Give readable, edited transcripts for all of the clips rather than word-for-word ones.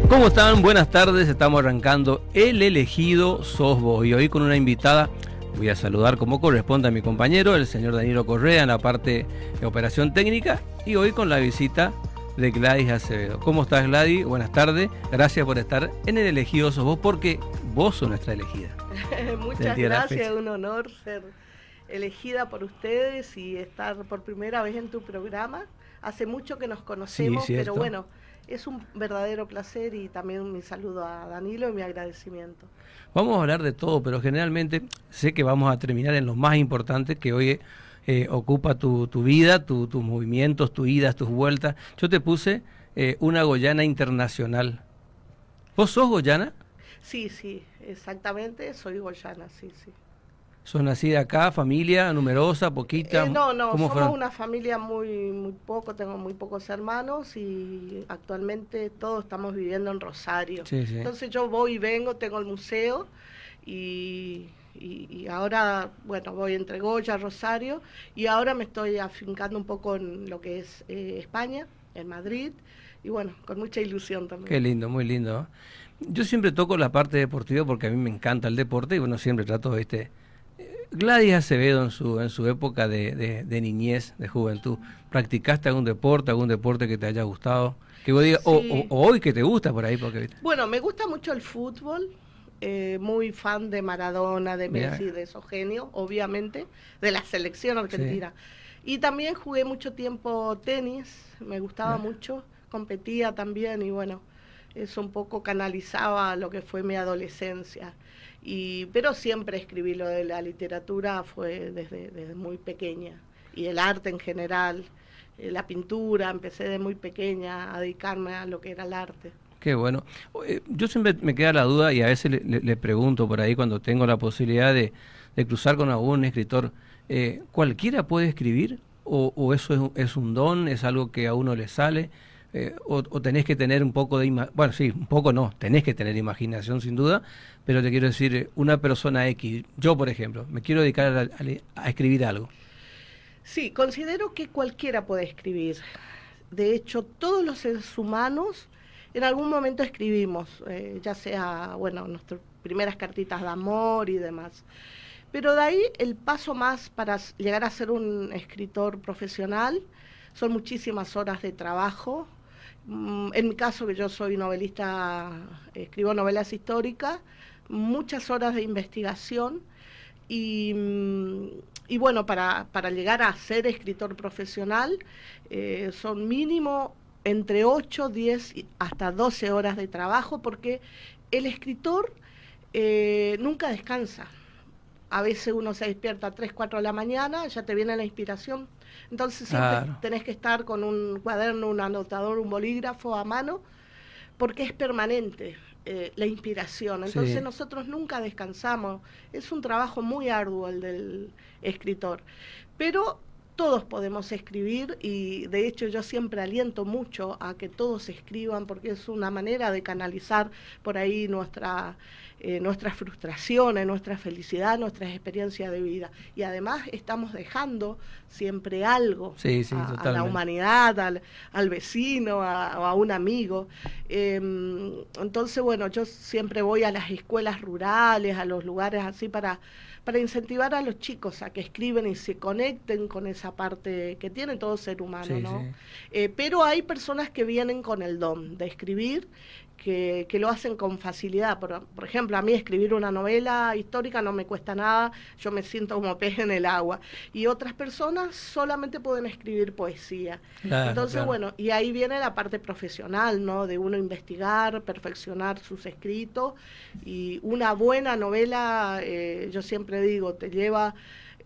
¿Cómo están? Buenas tardes, estamos arrancando El Elegido Sos Vos y hoy con una invitada. Voy a saludar como corresponde a mi compañero, el señor Danilo Correa, en la parte de operación técnica, y hoy con la visita de Gladys Acevedo. ¿Cómo estás, Gladys? Buenas tardes, gracias por estar en El Elegido Sos Vos, porque vos sos nuestra elegida. Muchas gracias, es un honor ser elegida por ustedes y estar por primera vez en tu programa. Hace mucho que nos conocemos, Sí, pero bueno, es un verdadero placer y también mi saludo a Danilo y mi agradecimiento. Vamos a hablar de todo, pero generalmente sé que vamos a terminar en lo más importante que hoy ocupa tu vida, tus movimientos, tus idas, tus vueltas. Yo te puse una goyana internacional. ¿Vos sos goyana? Sí, exactamente, soy goyana, sí. ¿Sos nacida acá, familia numerosa, poquita? No, somos fueron? una familia muy poco, tengo muy pocos hermanos y actualmente todos estamos viviendo en Rosario. Sí. Entonces yo voy y vengo, tengo el museo y ahora, bueno, voy entre Goya, Rosario, y ahora me estoy afincando un poco en lo que es España, en Madrid, y bueno, con mucha ilusión también. Qué lindo, muy lindo. Yo siempre toco la parte deportiva porque a mí me encanta el deporte y bueno, siempre trato Gladys Acevedo en su época de niñez, de juventud, ¿practicaste algún deporte que te haya gustado? Que vos digas, Sí. o hoy que te gusta por ahí, porque ¿viste? Bueno, me gusta mucho el fútbol, muy fan de Maradona, de Messi, de esos genios, obviamente, de la selección argentina. Sí. Y también jugué mucho tiempo tenis, me gustaba mucho, competía también y bueno, eso un poco canalizaba lo que fue mi adolescencia. Pero siempre escribí lo de la literatura, fue desde muy pequeña, y el arte en general, la pintura, empecé de muy pequeña a dedicarme a lo que era el arte. Qué bueno. Yo siempre me queda la duda y a veces le pregunto por ahí cuando tengo la posibilidad de cruzar con algún escritor, ¿cualquiera puede escribir? ¿O eso es un don, es algo que a uno le sale? O tenés que tener un poco bueno, sí, un poco no, tenés que tener imaginación sin duda, pero te quiero decir, una persona X, yo por ejemplo, me quiero dedicar a escribir algo. Sí, considero que cualquiera puede escribir. De hecho, todos los seres humanos en algún momento escribimos, ya sea, bueno, nuestras primeras cartitas de amor y demás. Pero de ahí el paso más para llegar a ser un escritor profesional son muchísimas horas de trabajo. En mi caso, que yo soy novelista, escribo novelas históricas, muchas horas de investigación y bueno, para llegar a ser escritor profesional son mínimo entre 8, 10 hasta 12 horas de trabajo, porque el escritor nunca descansa. A veces uno se despierta a 3, 4 de la mañana, ya te viene la inspiración. Entonces siempre tenés que estar con un cuaderno, un anotador, un bolígrafo a mano, porque es permanente la inspiración. Entonces nosotros nunca descansamos. Es un trabajo muy arduo el del escritor. Pero todos podemos escribir y de hecho yo siempre aliento mucho a que todos escriban porque es una manera de canalizar por ahí nuestras frustraciones, nuestra felicidad, nuestras experiencias de vida. Y además estamos dejando siempre algo a la humanidad, al vecino, a un amigo. Entonces, bueno, yo siempre voy a las escuelas rurales, a los lugares así para incentivar a los chicos a que escriben y se conecten con esa parte que tiene todo ser humano, ¿no? Pero hay personas que vienen con el don de escribir, que lo hacen con facilidad. Por ejemplo, a mí escribir una novela histórica no me cuesta nada, yo me siento como pez en el agua. Y otras personas solamente pueden escribir poesía. Entonces, bueno, y ahí viene la parte profesional, ¿no? De uno investigar, perfeccionar sus escritos. Y una buena novela, yo siempre digo, te lleva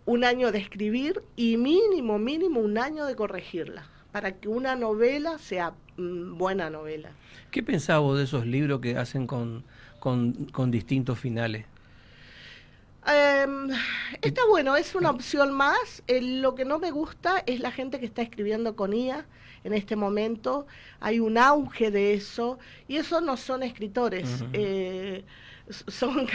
un año de escribir y mínimo 1 año de corregirla, para que una novela sea buena novela. ¿Qué pensás vos de esos libros que hacen con distintos finales? Está bueno, es una opción más. Lo que no me gusta es la gente que está escribiendo con IA en este momento. Hay un auge de eso y esos no son escritores. son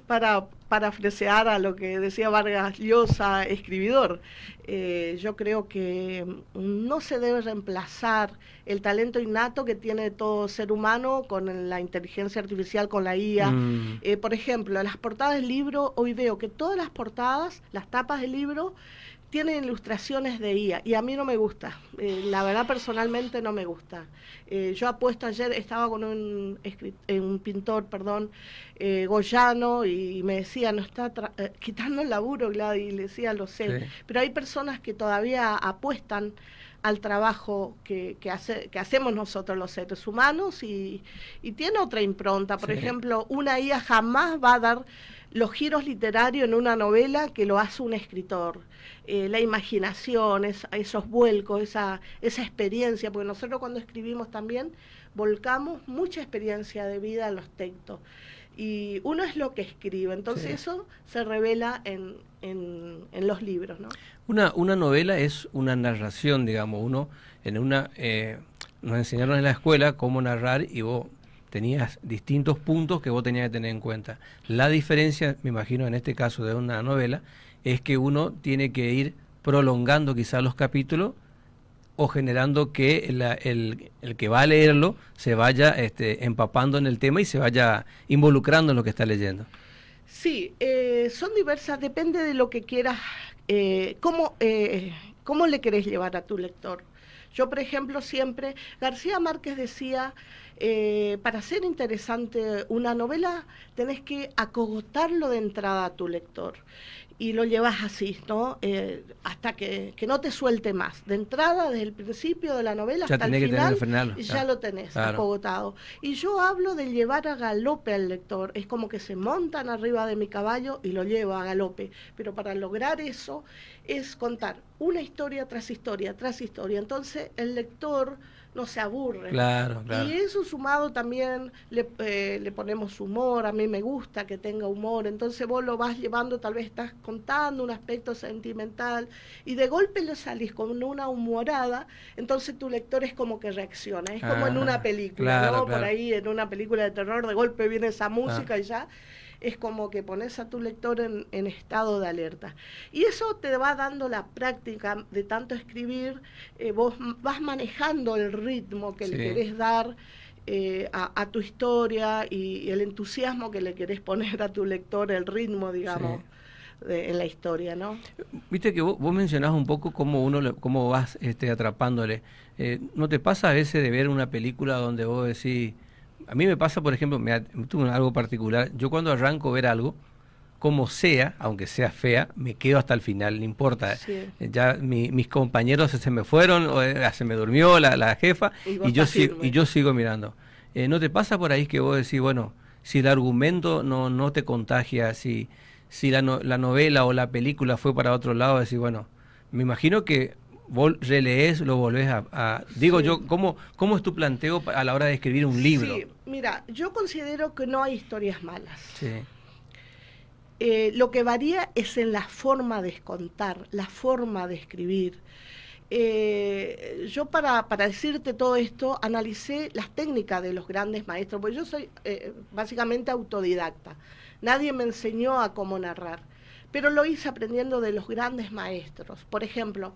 para parafrasear a lo que decía Vargas Llosa, escribidor. Yo creo que no se debe reemplazar el talento innato que tiene todo ser humano con la inteligencia artificial, con la IA. Por ejemplo, las portadas del libro, hoy veo que todas las portadas, las tapas del libro, tienen ilustraciones de IA y a mí no me gusta, la verdad personalmente no me gusta. Yo apuesto, ayer estaba con un pintor, perdón, goyano, y me decía, no está quitando el laburo, Gladys, y le decía, lo sé, sí. Pero hay personas que todavía apuestan al trabajo que hacemos nosotros los seres humanos y tiene otra impronta. Por ejemplo, una IA jamás va a dar los giros literarios en una novela que lo hace un escritor. La imaginación, esos vuelcos, esa experiencia, porque nosotros cuando escribimos también volcamos mucha experiencia de vida en los textos. Y uno es lo que escribe, entonces eso se revela en los libros, ¿no? Una novela es una narración, digamos, nos enseñaron en la escuela cómo narrar y vos tenías distintos puntos que vos tenías que tener en cuenta. La diferencia, me imagino, en este caso de una novela, es que uno tiene que ir prolongando quizás los capítulos o generando que el que va a leerlo se vaya empapando en el tema y se vaya involucrando en lo que está leyendo. Sí, son diversas, depende de lo que quieras, cómo le querés llevar a tu lector. Yo, por ejemplo, siempre, García Márquez decía, para ser interesante una novela, tenés que acogotarlo de entrada a tu lector. Y lo llevas así, ¿no? Hasta que no te suelte más. De entrada, desde el principio de la novela ya hasta el final, frenarlo, ya lo tenés acogotado. Y yo hablo de llevar a galope al lector. Es como que se montan arriba de mi caballo y lo llevo a galope. Pero para lograr eso es contar una historia tras historia, tras historia. Entonces el lector no se aburre. Claro. Y eso sumado también le ponemos humor, a mí me gusta que tenga humor, entonces vos lo vas llevando, tal vez estás contando un aspecto sentimental y de golpe le salís con una humorada, entonces tu lector es como que reacciona, es como en una película, ¿no? Por ahí en una película de terror de golpe viene esa música y ya es como que pones a tu lector en estado de alerta. Y eso te va dando la práctica de tanto escribir, vos vas manejando el ritmo que le querés dar a tu historia y el entusiasmo que le querés poner a tu lector, el ritmo, digamos, en la historia, ¿no? Viste que vos mencionás un poco cómo vas atrapándole. ¿No te pasa a veces de ver una película donde vos decís... A mí me pasa, por ejemplo, tuve algo particular. Yo cuando arranco a ver algo, como sea, aunque sea fea, me quedo hasta el final, no importa. Sí. Ya mis compañeros se me fueron, se me durmió la jefa, y yo sigo mirando. ¿No te pasa por ahí que vos decís, bueno, si el argumento no te contagia, si la novela o la película fue para otro lado, decís, bueno, me imagino que... vos relees, lo volvés digo yo, ¿cómo es tu planteo a la hora de escribir un libro? Sí, mira, yo considero que no hay historias malas. Sí. Lo que varía es en la forma de contar, la forma de escribir. Yo para decirte todo esto, analicé las técnicas de los grandes maestros, porque yo soy básicamente autodidacta. Nadie me enseñó a cómo narrar, pero lo hice aprendiendo de los grandes maestros. Por ejemplo,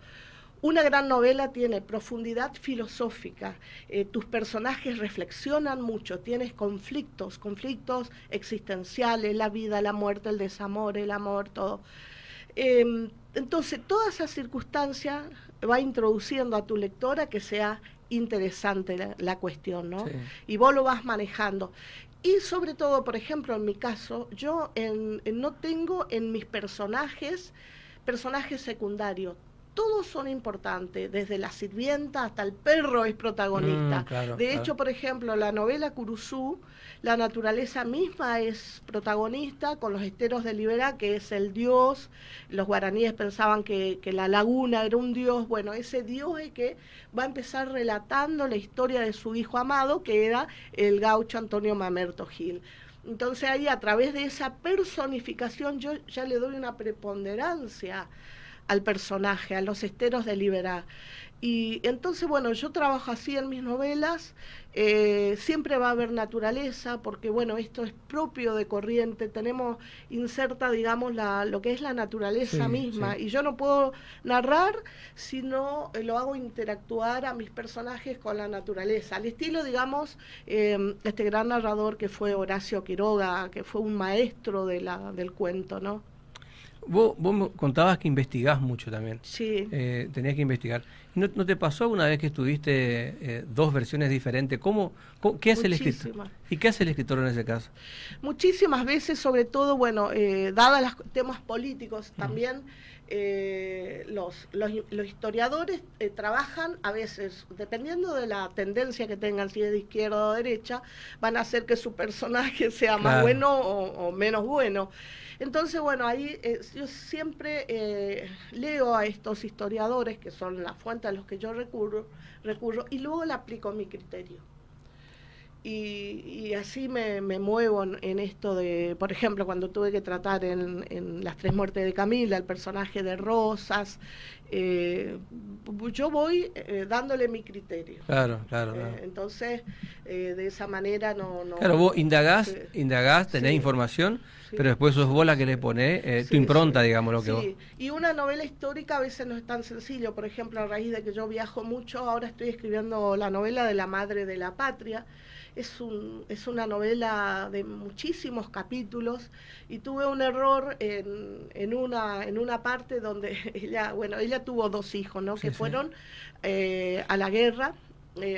una gran novela tiene profundidad filosófica, tus personajes reflexionan mucho, tienes conflictos existenciales, la vida, la muerte, el desamor, el amor, todo. Entonces, toda esa circunstancia va introduciendo a tu lectora que sea interesante la cuestión, ¿no? Sí. Y vos lo vas manejando. Y sobre todo, por ejemplo, en mi caso, yo no tengo en mis personajes secundarios. Todos son importantes, desde la sirvienta hasta el perro es protagonista. De hecho, por ejemplo, la novela Curuzú, la naturaleza misma es protagonista, con los esteros de Liberá, que es el dios. Los guaraníes pensaban que la laguna era un dios. Bueno, ese dios es que va a empezar relatando la historia de su hijo amado, que era el gaucho Antonio Mamerto Gil. Entonces ahí, a través de esa personificación, yo ya le doy una preponderancia al personaje, a los esteros de Liberá. Y entonces, bueno, yo trabajo así en mis novelas, siempre va a haber naturaleza, porque bueno, esto es propio de Corrientes, tenemos inserta, digamos, lo que es la naturaleza Sí, misma, sí. y yo no puedo narrar si no lo hago interactuar a mis personajes con la naturaleza, al estilo, digamos, este gran narrador que fue Horacio Quiroga, que fue un maestro del cuento, ¿no? Vos me contabas que investigás mucho también. Sí, Tenías que investigar. ¿No te pasó una vez que estuviste dos versiones diferentes? ¿Qué hace el escritor? muchísimas. ¿Y qué hace el escritor en ese caso? Muchísimas veces, sobre todo, bueno, dadas los temas políticos Ujú. también, los historiadores trabajan a veces, dependiendo de la tendencia que tengan, si es de izquierda o derecha, van a hacer que su personaje sea más Claro. bueno o menos bueno. Entonces, bueno, ahí yo siempre leo a estos historiadores, que son la fuente a los que yo recurro y luego le aplico mi criterio. Y así me muevo en esto de, por ejemplo, cuando tuve que tratar en Las Tres Muertes de Camila, el personaje de Rosas, eh, yo voy dándole mi criterio. Claro, claro, claro. Entonces, de esa manera Claro, vos sí, indagás, tenés sí, información, sí, pero después sos vos la que le ponés tu sí, impronta, sí, digamos, lo que vos. sí. Y una novela histórica a veces no es tan sencillo. Por ejemplo, a raíz de que yo viajo mucho, ahora estoy escribiendo la novela de la Madre de la Patria. Es una novela de muchísimos capítulos y tuve un error en una parte donde ella tuvo dos hijos, ¿no? Sí, Que sí. fueron a la guerra.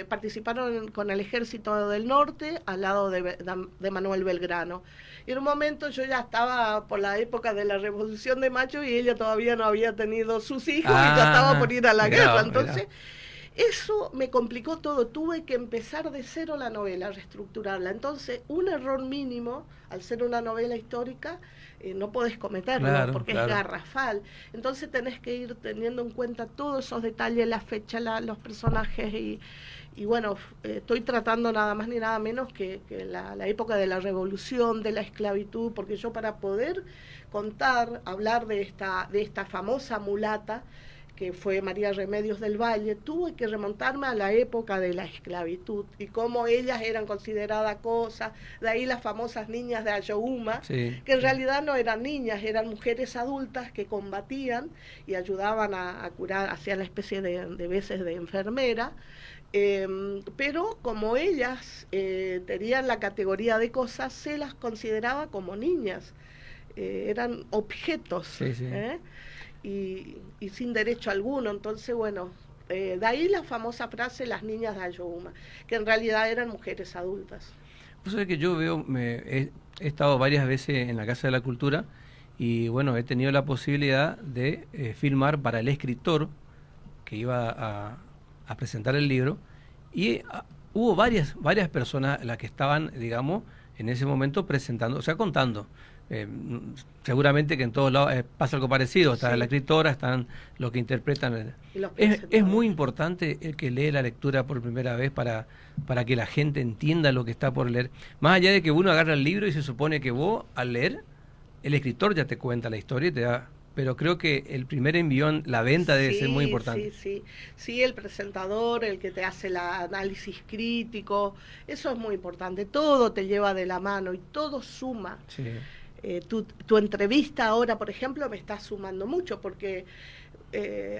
Participaron con el ejército del norte al lado de Manuel Belgrano. Y en un momento yo ya estaba por la época de la Revolución de Mayo y ella todavía no había tenido sus hijos y ya estaba por Ah, ir a la mirá guerra. vos, mirá vos. Entonces, eso me complicó todo. Tuve que empezar de cero la novela, reestructurarla. Entonces, un error mínimo, al ser una novela histórica, no podés cometerlo Claro, porque es claro. garrafal. Entonces tenés que ir teniendo en cuenta todos esos detalles, la fecha, los personajes y bueno, estoy tratando nada más ni nada menos que la época de la revolución, de la esclavitud, porque yo para poder hablar de esta famosa mulata, que fue María Remedios del Valle, tuve que remontarme a la época de la esclavitud y cómo ellas eran consideradas cosas, de ahí las famosas niñas de Ayohuma, Sí, que en sí. realidad no eran niñas, eran mujeres adultas que combatían y ayudaban a curar, hacían la especie de veces de enfermera, pero como ellas tenían la categoría de cosas, se las consideraba como niñas, eran objetos, Sí, sí. y sin derecho alguno. Entonces, bueno, de ahí la famosa frase las niñas de Ayohuma, que en realidad eran mujeres adultas. Vos sabés que yo he estado varias veces en la Casa de la Cultura y bueno, he tenido la posibilidad de filmar para el escritor que iba a presentar el libro y hubo varias personas las que estaban, digamos, en ese momento presentando, o sea, contando. Seguramente que en todos lados pasa algo parecido, está la Sí, escritora, están los que interpretan. y los Es muy presentadores. importante el que lee la lectura por primera vez para que la gente entienda lo que está por leer. Más allá de que uno agarra el libro y se supone que vos, al leer, el escritor ya te cuenta la historia y te da. Pero creo que el primer envión, la venta debe ser muy Sí, importante. sí, sí. Sí, el presentador, el que te hace el análisis crítico, eso es muy importante. Todo te lleva de la mano y todo suma. Sí, Tu entrevista ahora, por ejemplo, me está sumando mucho porque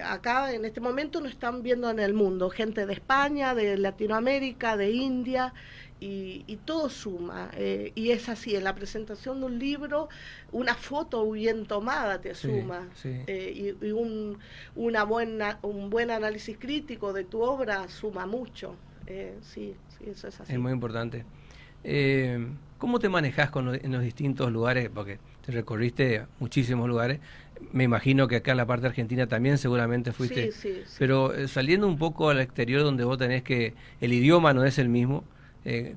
acá en este momento nos están viendo en el mundo gente de España, de Latinoamérica, de India, y todo suma. Y es así, en la presentación de un libro, una foto bien tomada te sí, suma. sí. Y un buen análisis crítico de tu obra suma mucho. Sí, sí, eso es Es así. muy importante. ¿Cómo te manejas en los distintos lugares? Porque te recorriste muchísimos lugares. Me imagino que acá en la parte argentina también seguramente Sí, fuiste. sí, sí. Pero saliendo un poco al exterior donde vos tenés que el idioma no es el mismo,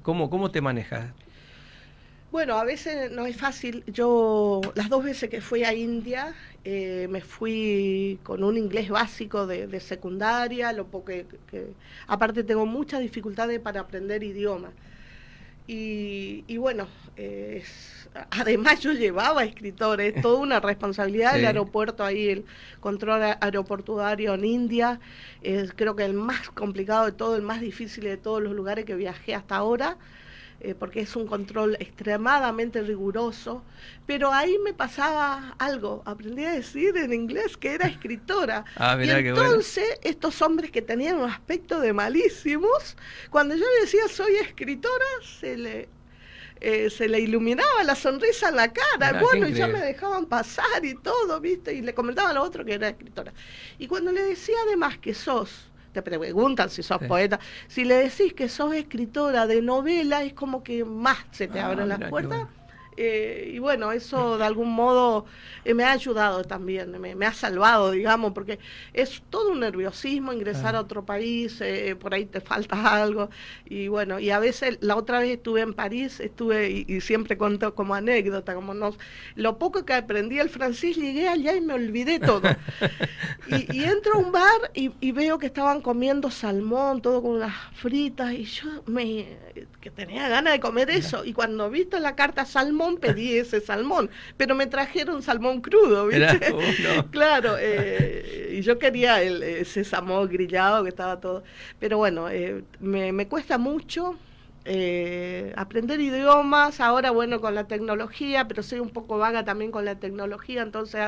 ¿cómo te manejas? Bueno, a veces no es fácil. Yo las dos veces que fui a India me fui con un inglés básico de secundaria, aparte tengo muchas dificultades para aprender idiomas. Y bueno, además yo llevaba escritores, toda una responsabilidad del aeropuerto ahí, el control aeroportuario en India, creo que el más complicado de todo, el más difícil de todos los lugares que viajé hasta ahora, porque es un control extremadamente riguroso, pero ahí me pasaba algo, aprendí a decir en inglés que era escritora. Y entonces estos hombres que tenían un aspecto de malísimos, cuando yo decía soy escritora, se le iluminaba la sonrisa en la cara, bueno, y ya me dejaban pasar y todo, ¿viste? Y le comentaban a los otros que era escritora. Y cuando le decía además que te preguntan si sos poeta, si le decís que sos escritora de novela, es como que más se te abren las puertas. Y bueno, eso de algún modo me ha ayudado también, me ha salvado, digamos, porque es todo un nerviosismo ingresar a otro país, por ahí te falta algo, y bueno, y a veces, la otra vez estuve en París, y siempre cuento como anécdota, lo poco que aprendí el francés, llegué allá y me olvidé todo. y entro a un bar y veo que estaban comiendo salmón, todo con unas fritas, y yo que tenía ganas de comer eso, y cuando viste la carta salmón, pedí ese salmón, pero me trajeron salmón crudo, ¿viste? Claro, y yo quería ese salmón grillado que estaba todo, pero bueno, me cuesta mucho aprender idiomas, ahora bueno con la tecnología, pero soy un poco vaga también con la tecnología, entonces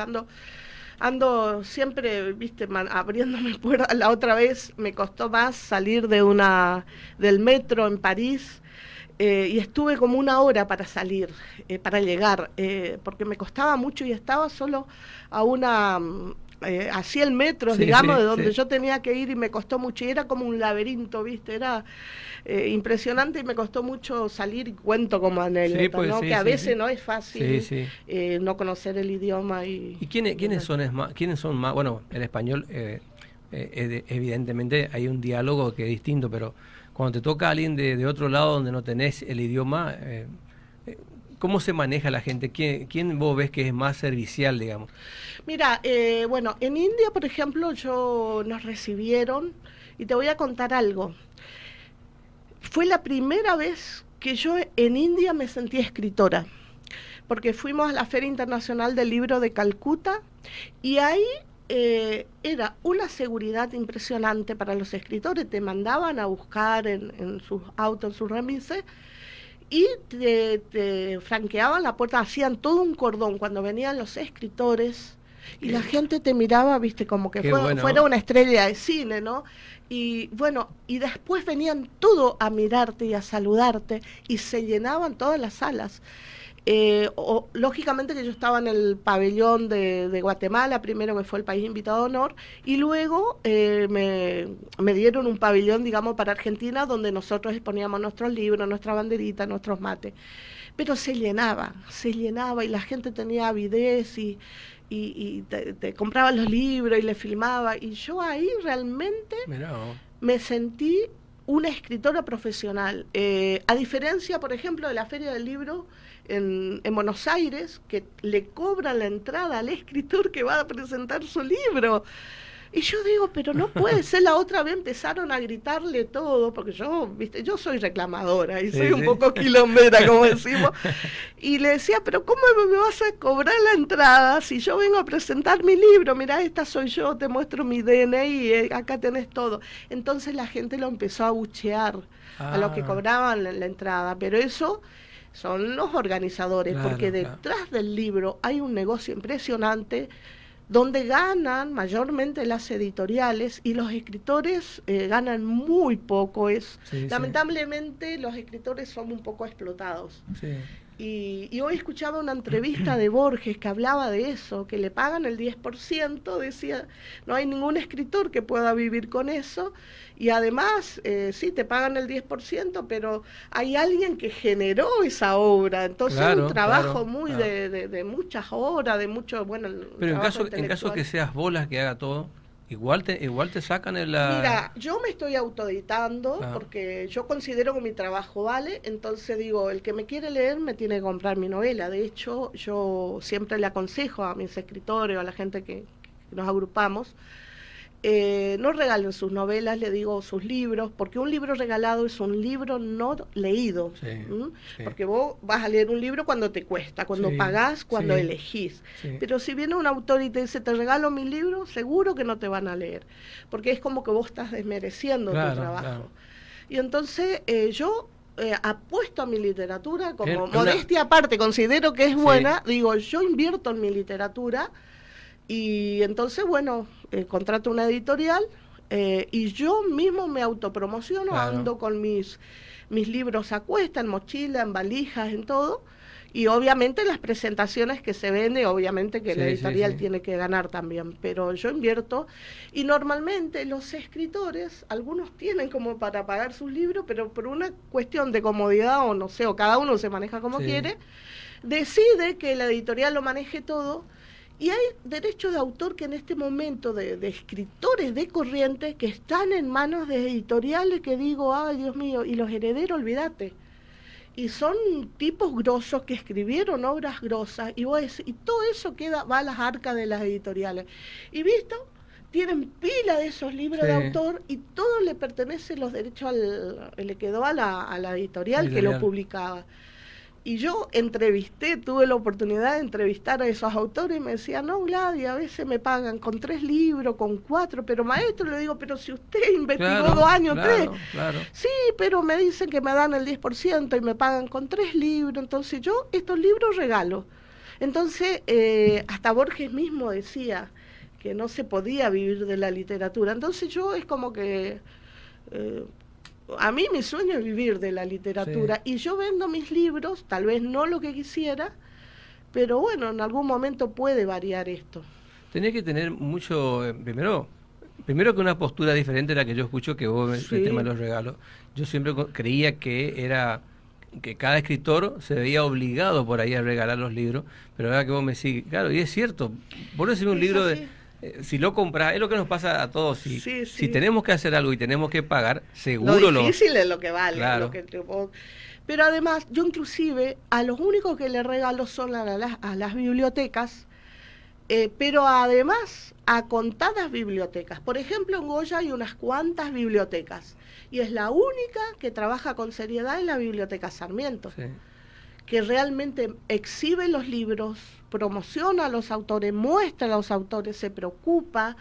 ando siempre, viste, abriéndome puertas. La otra vez me costó más salir del metro en París, y estuve como 1 hora para salir, para llegar, porque me costaba mucho y estaba solo a a 100 metros, digamos, de donde yo tenía que ir, y me costó mucho, y era como un laberinto, ¿viste? Era impresionante y me costó mucho salir, y cuento como anécdota, ¿no? Que a veces no es fácil no conocer el idioma. ¿Y quiénes son más? Bueno, el español, evidentemente hay un diálogo que es distinto, pero cuando te toca a alguien de otro lado donde no tenés el idioma, ¿cómo se maneja la gente? ¿Quién vos ves que es más servicial, digamos? Mira, bueno, en India, por ejemplo, nos recibieron, y te voy a contar algo. Fue la primera vez que yo en India me sentí escritora, porque fuimos a la Feria Internacional del Libro de Calcuta, y ahí era una seguridad impresionante para los escritores. Te mandaban a buscar en sus autos, en sus remises, y te franqueaban la puerta, hacían todo un cordón cuando venían los escritores, y la gente te miraba, viste, como que fuera una estrella de cine, ¿no? Y bueno, y después venían todos a mirarte y a saludarte, y se llenaban todas las salas. Lógicamente que yo estaba en el pabellón de Guatemala, primero, que fue el país invitado de honor, y luego me dieron un pabellón, digamos, para Argentina, donde nosotros exponíamos nuestros libros, nuestra banderita, nuestros mates. Pero se llenaba, y la gente tenía avidez, y te compraba los libros y le filmaba, y yo ahí realmente me sentí una escritora profesional, a diferencia, por ejemplo, de la Feria del Libro en Buenos Aires, que le cobran la entrada al escritor que va a presentar su libro. Y yo digo, pero no puede ser. La otra vez empezaron a gritarle todo, porque yo soy reclamadora y soy un poco quilombera, como decimos, y le decía, pero ¿cómo me vas a cobrar la entrada si yo vengo a presentar mi libro? Mirá, esta soy yo, te muestro mi DNI, acá tenés todo. Entonces la gente lo empezó a abuchear a los que cobraban la entrada, pero eso son los organizadores, porque detrás del libro hay un negocio impresionante, donde ganan mayormente las editoriales, y los escritores ganan muy poco. Lamentablemente los escritores son un poco explotados. Y hoy escuchaba una entrevista de Borges que hablaba de eso, que le pagan el 10%, decía, no hay ningún escritor que pueda vivir con eso, y además, sí, te pagan el 10%, pero hay alguien que generó esa obra, entonces es un trabajo muy de muchas horas, de mucho, bueno... Pero en caso que seas vos la que haga todo, igual te sacan el... Mira, yo me estoy autoeditando porque yo considero que mi trabajo vale, entonces digo, el que me quiere leer me tiene que comprar mi novela. De hecho, yo siempre le aconsejo a mis escritores o a la gente que nos agrupamos, no regalen sus novelas, le digo sus libros, porque un libro regalado es un libro no leído. Sí, sí. Porque vos vas a leer un libro cuando te cuesta, cuando Sí, pagás, cuando sí, elegís. sí. Pero si viene un autor y te dice, te regalo mi libro, seguro que no te van a leer, porque es como que vos estás desmereciendo Claro, tu trabajo. claro. Y entonces yo apuesto a mi literatura, como En modestia aparte, considero que es Sí. buena, digo, yo invierto en mi literatura. Y entonces, bueno, contrato una editorial y yo mismo me autopromociono, Claro. ando con mis libros a cuesta, en mochila, en valijas, en todo. Y obviamente las presentaciones que se venden, obviamente que Sí, la sí, editorial sí. tiene que ganar también, pero yo invierto. Y normalmente los escritores, algunos tienen como para pagar sus libros, pero por una cuestión de comodidad o no sé, o cada uno se maneja como Sí. quiere, decide que la editorial lo maneje todo. Y hay derechos de autor que en este momento de escritores de corriente que están en manos de editoriales que digo, ay Dios mío, y los herederos, olvídate. Y son tipos grosos que escribieron obras grosas y vos decís, y todo eso va a las arcas de las editoriales. Y visto, tienen pila de esos libros de Sí. autor y todo le pertenece los derechos le quedó a la editorial que lo Editorial. publicaba. Y yo entrevisté, tuve la oportunidad de entrevistar a esos autores y me decían, no, Gladys, a veces me pagan con 3 libros, con 4, pero maestro, le digo, pero si usted investigó Claro, 2 años, claro, 3. claro. Sí, pero me dicen que me dan el 10% y me pagan con 3 libros, entonces yo estos libros regalo. Entonces, hasta Borges mismo decía que no se podía vivir de la literatura, entonces yo es como que... a mí mi sueño es vivir de la literatura Sí. y yo vendo mis libros, tal vez no lo que quisiera, pero bueno, en algún momento puede variar esto. Tenés que tener mucho, primero que una postura diferente a la que yo escucho que vos, el tema Sí, de los regalos. Yo siempre creía que era que cada escritor se veía obligado por ahí a regalar los libros, pero ahora que vos me decís, claro, y es cierto, vos recibís un es libro de, así. si lo compras, es lo que nos pasa a todos, Sí, si sí. tenemos que hacer algo y tenemos que pagar, Lo seguro difícil es lo que vale, claro. lo que pero además, yo inclusive a los únicos que le regalo son a las bibliotecas, pero además a contadas bibliotecas. Por ejemplo, en Goya hay unas cuantas bibliotecas y es la única que trabaja con seriedad en la Biblioteca Sarmiento, Sí. que realmente exhibe los libros, promociona a los autores, muestra a los autores, se preocupa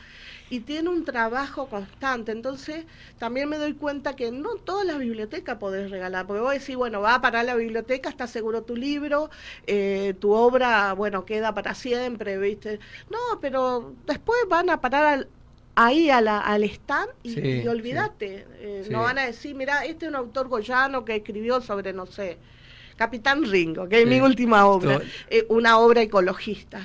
y tiene un trabajo constante. Entonces, también me doy cuenta que no todas las bibliotecas podés regalar, porque vos decís, bueno, va a parar la biblioteca, está seguro tu libro, tu obra, bueno, queda para siempre, ¿viste? No, pero después van a parar ahí al stand Sí, y olvídate, sí. no van a decir, mira, este es un autor goyano que escribió sobre, no sé, Capitán Ringo, que es mi última obra, una obra ecologista.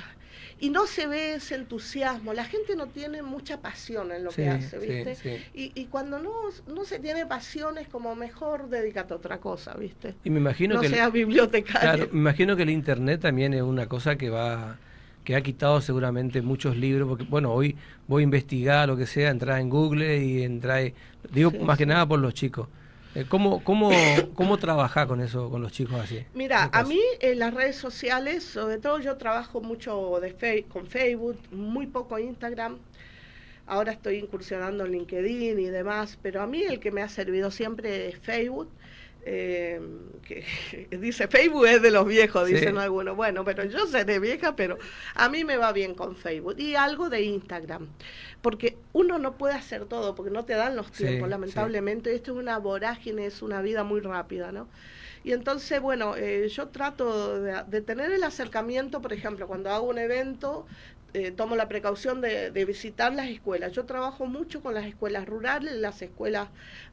Y no se ve ese entusiasmo, la gente no tiene mucha pasión en lo que hace, ¿viste? Sí. Y cuando no se tiene pasión es como mejor dedícate a otra cosa, ¿viste? Y me imagino no que seas bibliotecario. Claro, me imagino que el internet también es una cosa que ha quitado seguramente muchos libros, porque bueno, hoy voy a investigar lo que sea, entrar en Google y entrar, digo Sí, más que sí. nada por los chicos. ¿Cómo trabajás con eso, con los chicos así? Mira, a mí en las redes sociales, sobre todo yo trabajo mucho con Facebook, muy poco Instagram. Ahora estoy incursionando en LinkedIn y demás, pero a mí el que me ha servido siempre es Facebook. Que dice Facebook es de los viejos, Sí. dicen algunos. Bueno, pero yo seré vieja, pero a mí me va bien con Facebook y algo de Instagram, porque uno no puede hacer todo, porque no te dan los tiempos, Sí, lamentablemente. Esto es una vorágine, es una vida muy rápida, ¿no? Y entonces, bueno, yo trato de tener el acercamiento, por ejemplo, cuando hago un evento, tomo la precaución de visitar las escuelas. Yo trabajo mucho con las escuelas rurales, las escuelas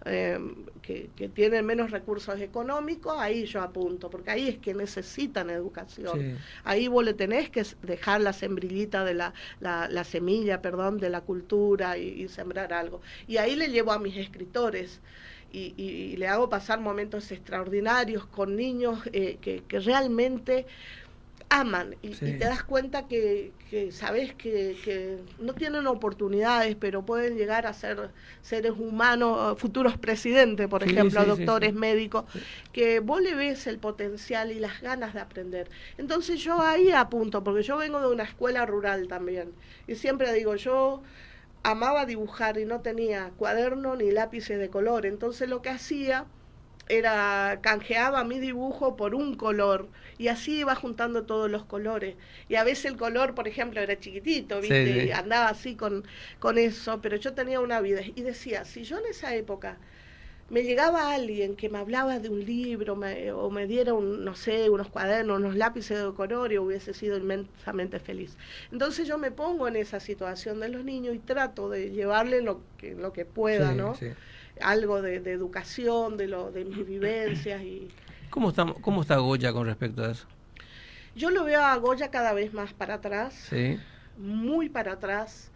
que tienen menos recursos económicos, ahí yo apunto, porque ahí es que necesitan educación. Sí. Ahí vos le tenés que dejar la sembrillita de la semilla, perdón, de la cultura y sembrar algo. Y ahí le llevo a mis escritores. Y le hago pasar momentos extraordinarios con niños que realmente aman y te das cuenta que sabes que no tienen oportunidades, pero pueden llegar a ser seres humanos, futuros presidentes, por ejemplo, doctores, médicos, que vos le ves el potencial y las ganas de aprender. Entonces yo ahí apunto, porque yo vengo de una escuela rural también, y siempre digo, yo amaba dibujar y no tenía cuaderno ni lápices de color, entonces lo que hacía era canjeaba mi dibujo por un color y así iba juntando todos los colores. Y a veces el color, por ejemplo, era chiquitito, ¿viste? Sí, sí. Y andaba así con eso, pero yo tenía una vida. Y decía, si yo en esa época me llegaba alguien que me hablaba de un libro o me diera, no sé, unos cuadernos, unos lápices de color, y hubiese sido inmensamente feliz. Entonces yo me pongo en esa situación de los niños y trato de llevarle lo que pueda, Sí, ¿no? sí. Algo de educación, de mis vivencias. ¿Cómo está Goya con respecto a eso? Yo lo veo a Goya cada vez más para atrás, Sí, muy para atrás,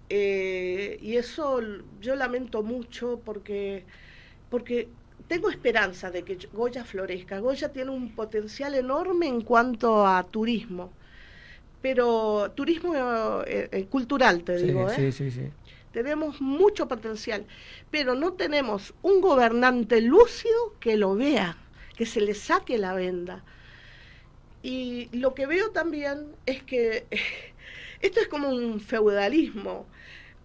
y eso yo lamento mucho porque tengo esperanza de que Goya florezca. Goya tiene un potencial enorme en cuanto a turismo, pero turismo cultural, te digo, sí, sí, sí. Tenemos mucho potencial, pero no tenemos un gobernante lúcido que lo vea, que se le saque la venda. Y lo que veo también es que esto es como un feudalismo,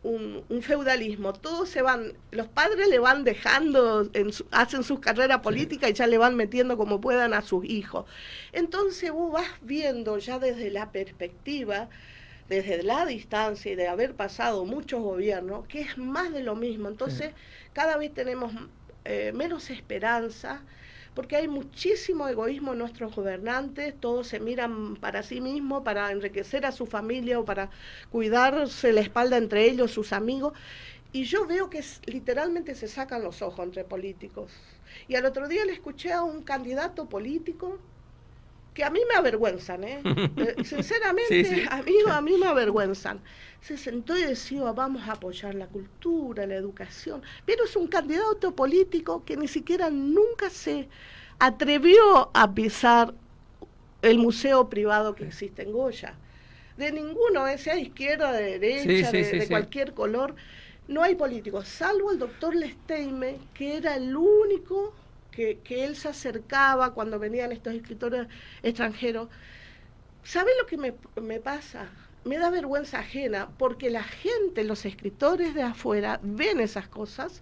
un feudalismo. Todos se van, los padres le van dejando, hacen sus carreras políticas y ya le van metiendo como puedan a sus hijos. Entonces vos vas viendo ya desde la perspectiva, desde la distancia y de haber pasado muchos gobiernos, que es más de lo mismo. Entonces, cada vez tenemos menos esperanza, porque hay muchísimo egoísmo en nuestros gobernantes, todos se miran para sí mismos, para enriquecer a su familia o para cuidarse la espalda entre ellos, sus amigos, y yo veo que literalmente se sacan los ojos entre políticos. Y al otro día le escuché a un candidato político que a mí me avergüenzan, sinceramente, Sí, sí. a mí me avergüenzan. Se sentó y decía, vamos a apoyar la cultura, la educación, pero es un candidato político que ni siquiera nunca se atrevió a pisar el museo privado que existe en Goya. De ninguno, sea de izquierda, de derecha, de cualquier color, no hay políticos, salvo el doctor Lesteime, que era el único que él se acercaba cuando venían estos escritores extranjeros. ¿Sabe lo que me pasa? Me da vergüenza ajena, porque la gente, los escritores de afuera, ven esas cosas,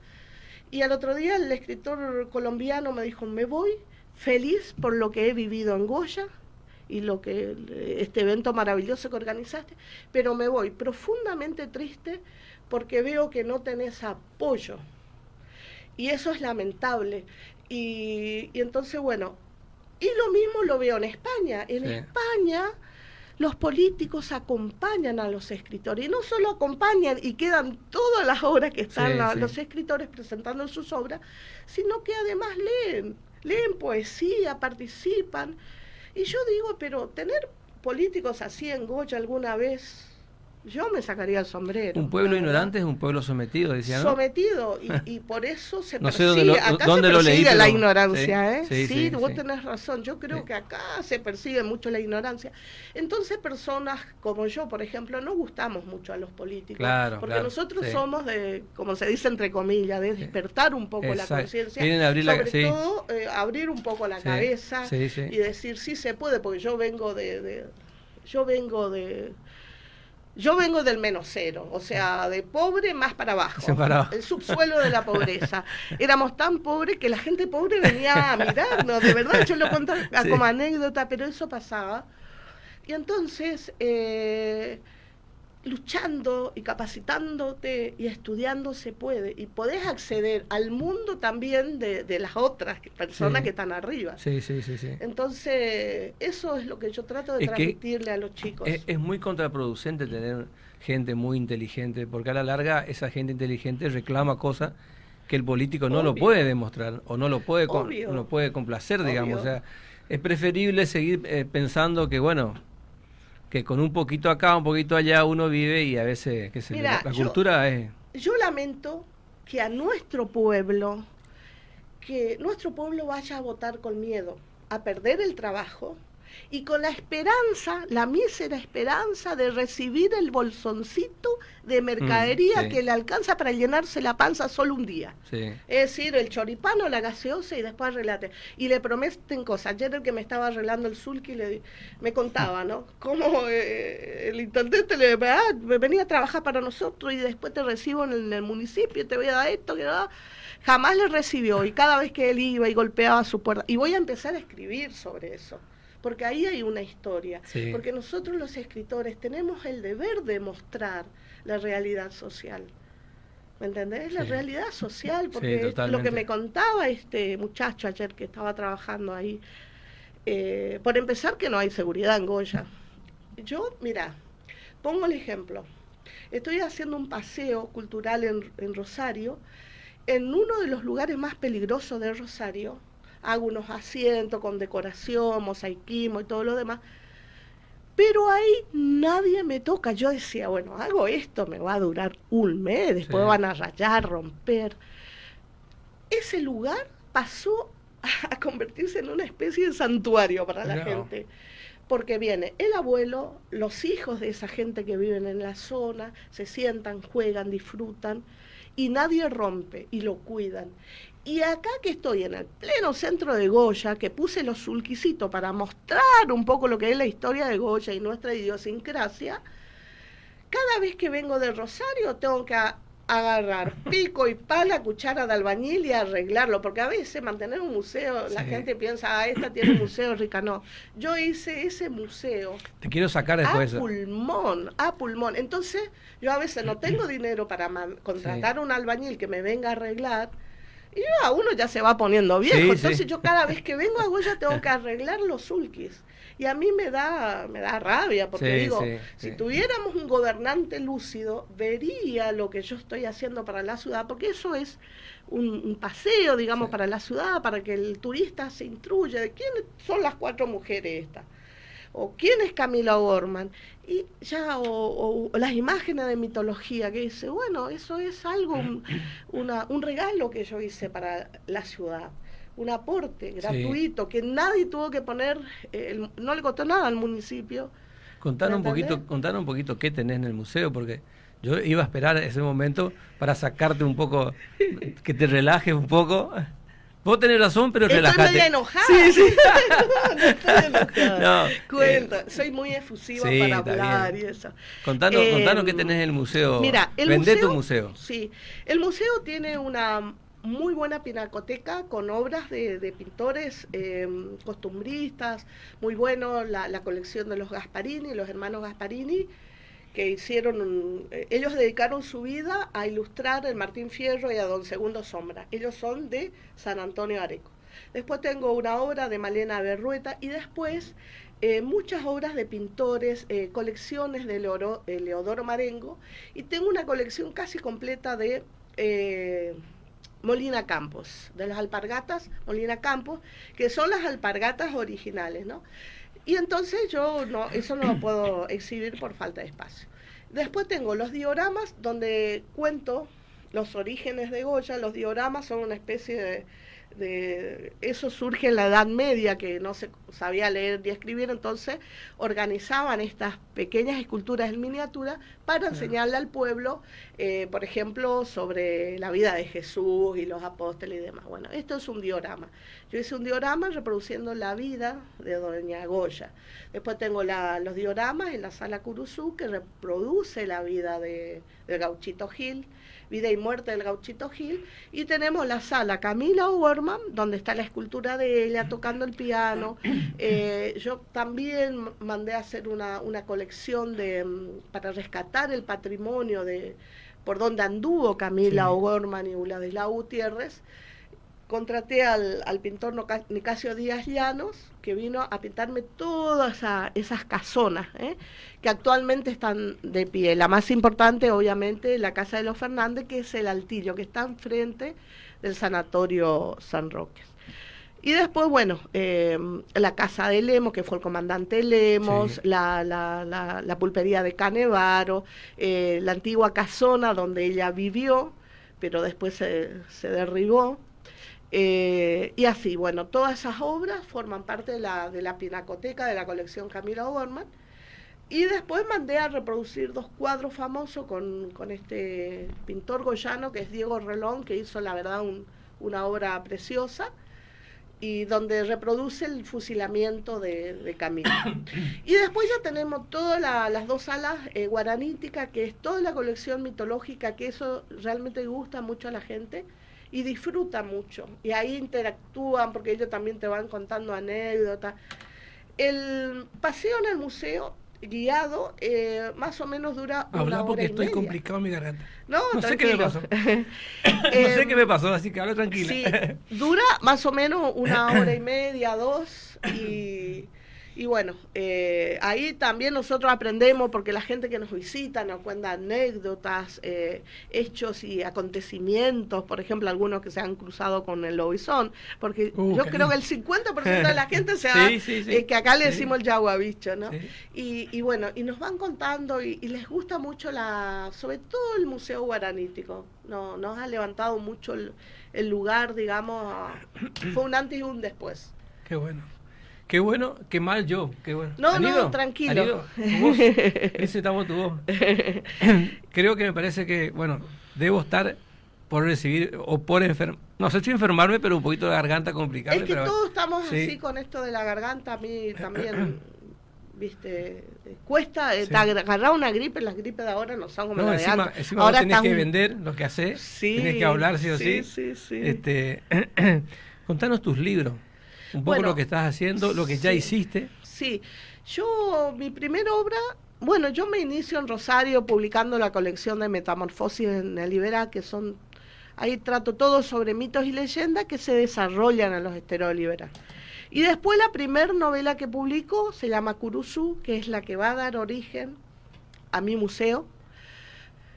y al otro día el escritor colombiano me dijo, me voy feliz por lo que he vivido en Goya, y este evento maravilloso que organizaste, pero me voy profundamente triste porque veo que no tenés apoyo. Y eso es lamentable. Y entonces, bueno, y lo mismo lo veo en España. En España los políticos acompañan a los escritores, y no solo acompañan y quedan todas las obras que están los escritores presentando en sus obras, sino que además leen poesía, participan. Y yo digo, pero tener políticos así en Goya alguna vez, yo me sacaría el sombrero. Un pueblo ignorante es un pueblo sometido, decía, ¿no? Sometido, y por eso se no persigue. Sé dónde acá se persigue la pero... ignorancia, Sí, vos tenés razón. Yo creo que acá se persigue mucho la ignorancia. Entonces, personas como yo, por ejemplo, no gustamos mucho a los políticos. Porque nosotros somos de, como se dice entre comillas, de despertar un poco la conciencia. Sobre todo, abrir un poco la cabeza y decir, sí se puede, porque yo vengo del menos cero, o sea, de pobre más para abajo, el subsuelo de la pobreza. Éramos tan pobres que la gente pobre venía a mirarnos, de verdad, yo lo cuento como anécdota, pero eso pasaba. Y entonces, luchando y capacitándote y estudiando se puede, y podés acceder al mundo también de las otras personas que están arriba. Entonces, eso es lo que yo trato de transmitirle a los chicos. Es muy contraproducente tener gente muy inteligente, porque a la larga esa gente inteligente reclama cosas que el político no lo puede demostrar o no lo puede complacer, digamos. O sea, es preferible seguir pensando que, bueno, que con un poquito acá, un poquito allá uno vive, y a veces la cultura es... Yo lamento que nuestro pueblo vaya a votar con miedo, a perder el trabajo, y con la esperanza, la mísera esperanza de recibir el bolsoncito de mercadería sí. que le alcanza para llenarse la panza solo un día. Sí. Es decir, el choripano, la gaseosa y después arreglate. Y le prometen cosas. Ayer el que me estaba arreglando el sulky me contaba, ¿no? Cómo el intendente me venía a trabajar para nosotros y después te recibo en el municipio, te voy a dar esto, que no. Jamás le recibió y cada vez que él iba y golpeaba su puerta. Y voy a empezar a escribir sobre eso, porque ahí hay una historia. Sí. Porque nosotros los escritores tenemos el deber de mostrar la realidad social. ¿Me entendés? La realidad social, porque sí, lo que me contaba este muchacho ayer que estaba trabajando ahí, por empezar que no hay seguridad en Goya. Yo, mira, pongo el ejemplo. Estoy haciendo un paseo cultural en Rosario, en uno de los lugares más peligrosos de Rosario. Hago unos asientos con decoración, mosaicismo y todo lo demás. Pero ahí nadie me toca. Yo decía, bueno, hago esto, me va a durar un mes, después van a rayar, romper. Ese lugar pasó a convertirse en una especie de santuario para la gente. Porque viene el abuelo, los hijos de esa gente que viven en la zona, se sientan, juegan, disfrutan, y nadie rompe, y lo cuidan. Y acá que estoy en el pleno centro de Goya, que puse los sulquicitos para mostrar un poco lo que es la historia de Goya y nuestra idiosincrasia, cada vez que vengo de Rosario tengo que agarrar pico y pala, cuchara de albañil y arreglarlo, porque a veces mantener un museo, la gente piensa, esta tiene un museo rica, no. Yo hice ese museo. Te quiero sacar después. A pulmón. Entonces, yo a veces no tengo dinero para contratar a un albañil que me venga a arreglar, y uno ya se va poniendo viejo, entonces yo cada vez que vengo a Goya tengo que arreglar los sulquis. Y a mí me da rabia, porque digo, si tuviéramos un gobernante lúcido, vería lo que yo estoy haciendo para la ciudad, porque eso es un paseo, digamos, para la ciudad, para que el turista se instruya de quiénes son las 4 mujeres estas, o quién es Camila O'Gorman, y ya, o las imágenes de mitología, que dice, bueno, eso es algo, un regalo que yo hice para la ciudad. Un aporte gratuito que nadie tuvo que poner, no le costó nada al municipio. Contanos un poquito qué tenés en el museo, porque yo iba a esperar ese momento para sacarte un poco, que te relajes un poco. Vos tenés razón, pero relajate. Estoy media enojada. Sí. No estoy enojada. Soy muy efusiva para hablar y eso. Contanos qué tenés en el museo. Mira, Vendé tu museo. Sí, el museo tiene una muy buena pinacoteca con obras de pintores costumbristas, muy bueno, la colección de los Gasparini, los hermanos Gasparini, que ellos dedicaron su vida a ilustrar el Martín Fierro y a Don Segundo Sombra. Ellos son de San Antonio Areco. Después tengo una obra de Malena Berrueta y después muchas obras de pintores, colecciones de Leodoro Marengo, y tengo una colección casi completa de Molina Campos, de las alpargatas Molina Campos, que son las alpargatas originales, ¿no? Y entonces eso no lo puedo exhibir por falta de espacio. Después tengo los dioramas, donde cuento los orígenes de Goya. Los dioramas son una especie eso surge en la Edad Media, que no se sabía leer ni escribir, entonces organizaban estas pequeñas esculturas en miniatura para enseñarle al pueblo, por ejemplo, sobre la vida de Jesús y los apóstoles y demás. Bueno, esto es un diorama. Yo hice un diorama reproduciendo la vida de Doña Goya. Después tengo los dioramas en la Sala Curuzú, que reproduce la vida del Gauchito Gil, vida y muerte del Gauchito Gil, y tenemos la Sala Camila O'Gorman, donde está la escultura de ella tocando el piano. Yo también mandé a hacer una colección para rescatar el patrimonio por donde anduvo Camila O'Gorman y Ladislao Gutiérrez. Contraté al pintor Nicasio Díaz Llanos, que vino a pintarme todas esas casonas, que actualmente están de pie. La más importante, obviamente, la Casa de los Fernández, que es el altillo, que está enfrente del Sanatorio San Roque. Y después, bueno, la Casa de Lemos, que fue el comandante Lemos, la pulpería de Canevaro, la antigua casona donde ella vivió, pero después se derribó. Y así, bueno, todas esas obras forman parte de la pinacoteca de la colección Camila Oberman. Y después mandé a reproducir 2 cuadros famosos con este pintor goyano que es Diego Relón, que hizo la verdad una obra preciosa, y donde reproduce el fusilamiento de Camila. Y después ya tenemos todas las 2 salas guaraníticas, que es toda la colección mitológica, que eso realmente gusta mucho a la gente y disfruta mucho. Y ahí interactúan porque ellos también te van contando anécdotas. El paseo en el museo guiado más o menos dura habla una porque hora y estoy media. complicado en mi garganta. No, No sé qué me pasó. No sé qué me pasó, así que habla tranquila. Sí, dura más o menos una hora y media, 2, y bueno, ahí también nosotros aprendemos porque la gente que nos visita nos cuenta anécdotas, hechos y acontecimientos, por ejemplo, algunos que se han cruzado con el lobizón, porque yo creo que el 50% de la gente se va, que acá le decimos el yaguabicho, ¿no? Sí. Y bueno, y nos van contando y les gusta mucho sobre todo el Museo Guaranítico, nos ha levantado mucho el lugar, digamos, fue un antes y un después. Qué bueno. Qué bueno, qué mal yo, qué bueno. No, ¿Anido? no, tranquilo. ¿Tu voz? Necesitamos tu voz. Creo que me parece que, bueno, debo estar por recibir o por enfermar. No sé si enfermarme, pero un poquito de garganta complicada. Es que pero todos estamos así con esto de la garganta. A mí también, viste, cuesta agarrar una gripe. Las gripes de ahora no son como las de antes. Encima ahora tenés que vender lo que hacés, tenés que hablar sí o sí. Contanos tus libros. Un poco lo que estás haciendo, lo que ya hiciste. Sí, mi primera obra, yo me inicio en Rosario publicando la colección de Metamorfosis en el Liberá, que ahí trato todo sobre mitos y leyendas que se desarrollan en los esteros de Liberá. Y después la primera novela que publico se llama Curuzú, que es la que va a dar origen a mi museo.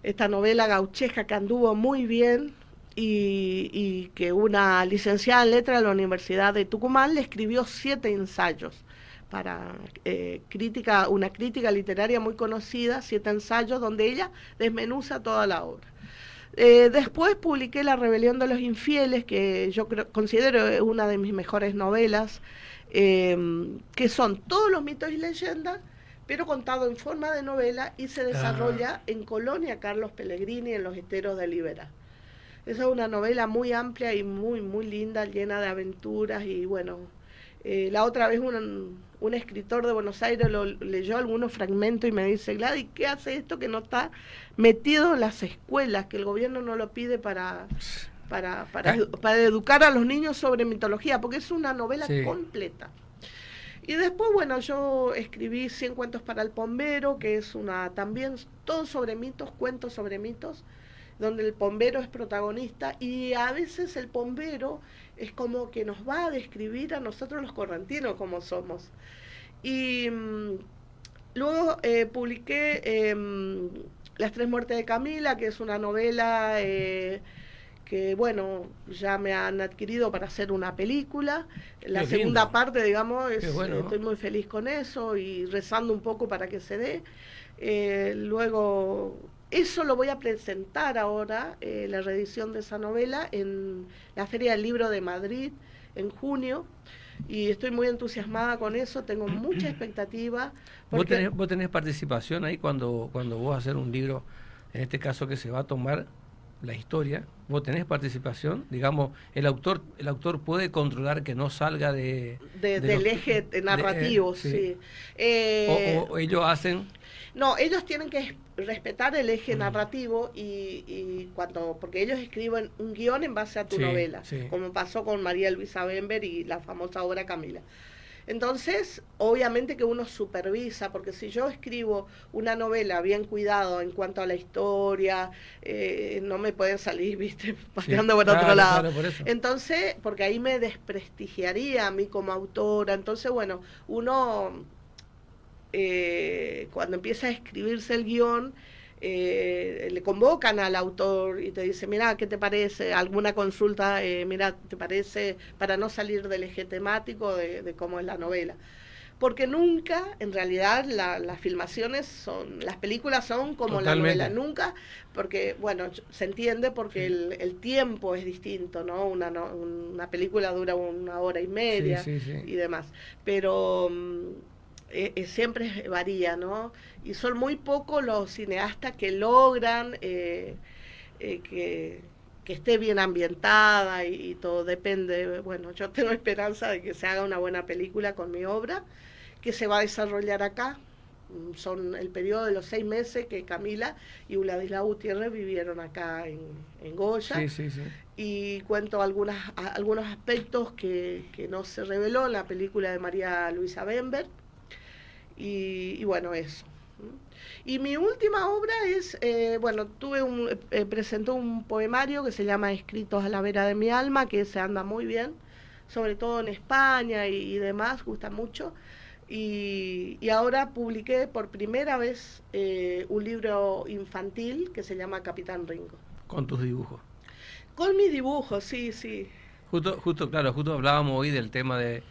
Esta novela gauchesca que anduvo muy bien, y que una licenciada en letras de la Universidad de Tucumán le escribió 7 ensayos para una crítica literaria muy conocida, 7 ensayos donde ella desmenuza toda la obra. Después publiqué La rebelión de los infieles, que yo considero una de mis mejores novelas, que son todos los mitos y leyendas, pero contado en forma de novela, y se desarrolla en Colonia Carlos Pellegrini, en los esteros de Liberá. Esa es una novela muy amplia y muy, muy linda, llena de aventuras. Y bueno, la otra vez un escritor de Buenos Aires leyó algunos fragmentos y me dice: Gladys, ¿qué hace esto que no está metido en las escuelas, que el gobierno no lo pide para educar a los niños sobre mitología? Porque es una novela completa. Y después, yo escribí 100 cuentos para el pombero, que es también todo sobre mitos, cuentos sobre mitos, donde el pombero es protagonista, y a veces el pombero es como que nos va a describir a nosotros los correntinos como somos. Y luego publiqué Las 3 muertes de Camila, que es una novela que ya me han adquirido para hacer una película. La segunda parte, digamos, estoy muy feliz con eso y rezando un poco para que se dé. Luego, eso lo voy a presentar ahora, la reedición de esa novela, en la Feria del Libro de Madrid, en junio, y estoy muy entusiasmada con eso, tengo mucha expectativa. ¿Vos tenés participación ahí cuando vos hacer un libro, en este caso que se va a tomar la historia? ¿Vos tenés participación? Digamos, el autor puede controlar que no salga del eje narrativo, sí. O ellos hacen... No, ellos tienen que respetar el eje narrativo porque ellos escriben un guión en base a tu novela, como pasó con María Luisa Bember y la famosa obra Camila. Entonces, obviamente que uno supervisa, porque si yo escribo una novela bien cuidado en cuanto a la historia, no me pueden salir, pateando por otro lado. Claro, por eso. Entonces, porque ahí me desprestigiaría a mí como autora. Entonces, uno... cuando empieza a escribirse el guión, le convocan al autor y te dice: mira, ¿qué te parece? Alguna consulta, mira, ¿te parece? Para no salir del eje temático de cómo es la novela. porque nunca, en realidad, las filmaciones son, las películas son como Totalmente. la novela, nunca, porque, bueno, se entiende porque Sí. el tiempo es distinto, ¿no? Una película dura 1 hora y media Sí, sí, sí. y demás, pero siempre varía, ¿no? Y son muy pocos los cineastas que logran que esté bien ambientada y todo depende. Bueno, yo tengo esperanza de que se haga una buena película con mi obra, que se va a desarrollar acá. Son el periodo de los 6 meses que Camila y Vladislao Gutiérrez vivieron acá en Goya. Sí, sí, sí. Y cuento algunos aspectos que no se reveló en la película de María Luisa Bember. Y bueno, eso. Y mi última obra es, bueno, presentó un poemario que se llama Escritos a la vera de mi alma, que se anda muy bien, sobre todo en España y demás, gusta mucho. Y ahora publiqué por primera vez un libro infantil que se llama Capitán Ringo. Con tus dibujos. Con mis dibujos, sí, sí. Claro, justo hablábamos hoy del tema de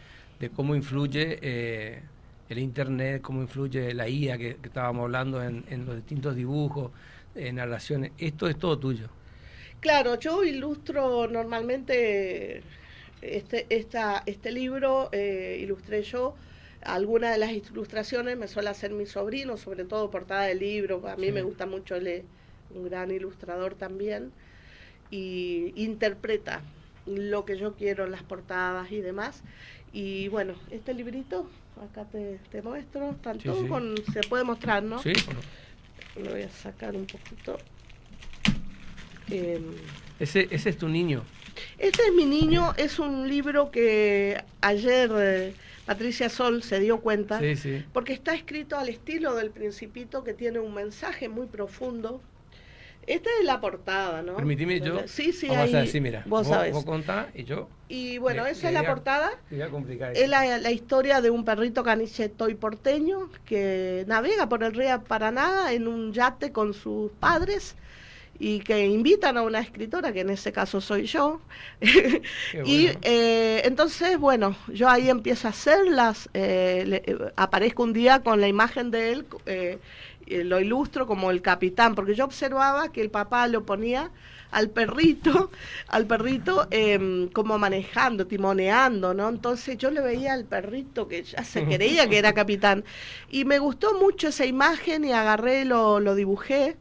cómo influye el internet, cómo influye la IA que estábamos hablando en los distintos dibujos, narraciones. Esto es todo tuyo. Claro, yo ilustro normalmente este libro, ilustré yo. Algunas de las ilustraciones me suele hacer mi sobrino, sobre todo portada de libro. A mí Sí. me gusta mucho, él es un gran ilustrador también. Y interpreta lo que yo quiero en las portadas y demás. Y bueno, este librito, acá te muestro, tanto Sí, sí. se puede mostrar, ¿no? Sí. Lo voy a sacar un poquito. Ese es tu niño. Este es mi niño, es un libro que ayer Patricia Sol se dio cuenta, Sí, sí. porque está escrito al estilo del Principito, que tiene un mensaje muy profundo. Esta es la portada, ¿no? Permitime yo. Sí, sí, vamos ahí. a hacer así, mira. Vos sabés. Vos contás y yo. Y bueno, esa es la portada. Te voy a complicar. Es la historia de un perrito caniche toy porteño que navega por el río Paraná en un yate con sus padres y que invitan a una escritora, que en ese caso soy yo. Y bueno. entonces, bueno, yo ahí empiezo a hacerlas, aparezco un día con la imagen de él, lo ilustro como el capitán, porque yo observaba que el papá lo ponía al perrito como manejando, timoneando, ¿no? Entonces yo le veía al perrito que ya se creía que era capitán. Y me gustó mucho esa imagen y agarré, lo dibujé.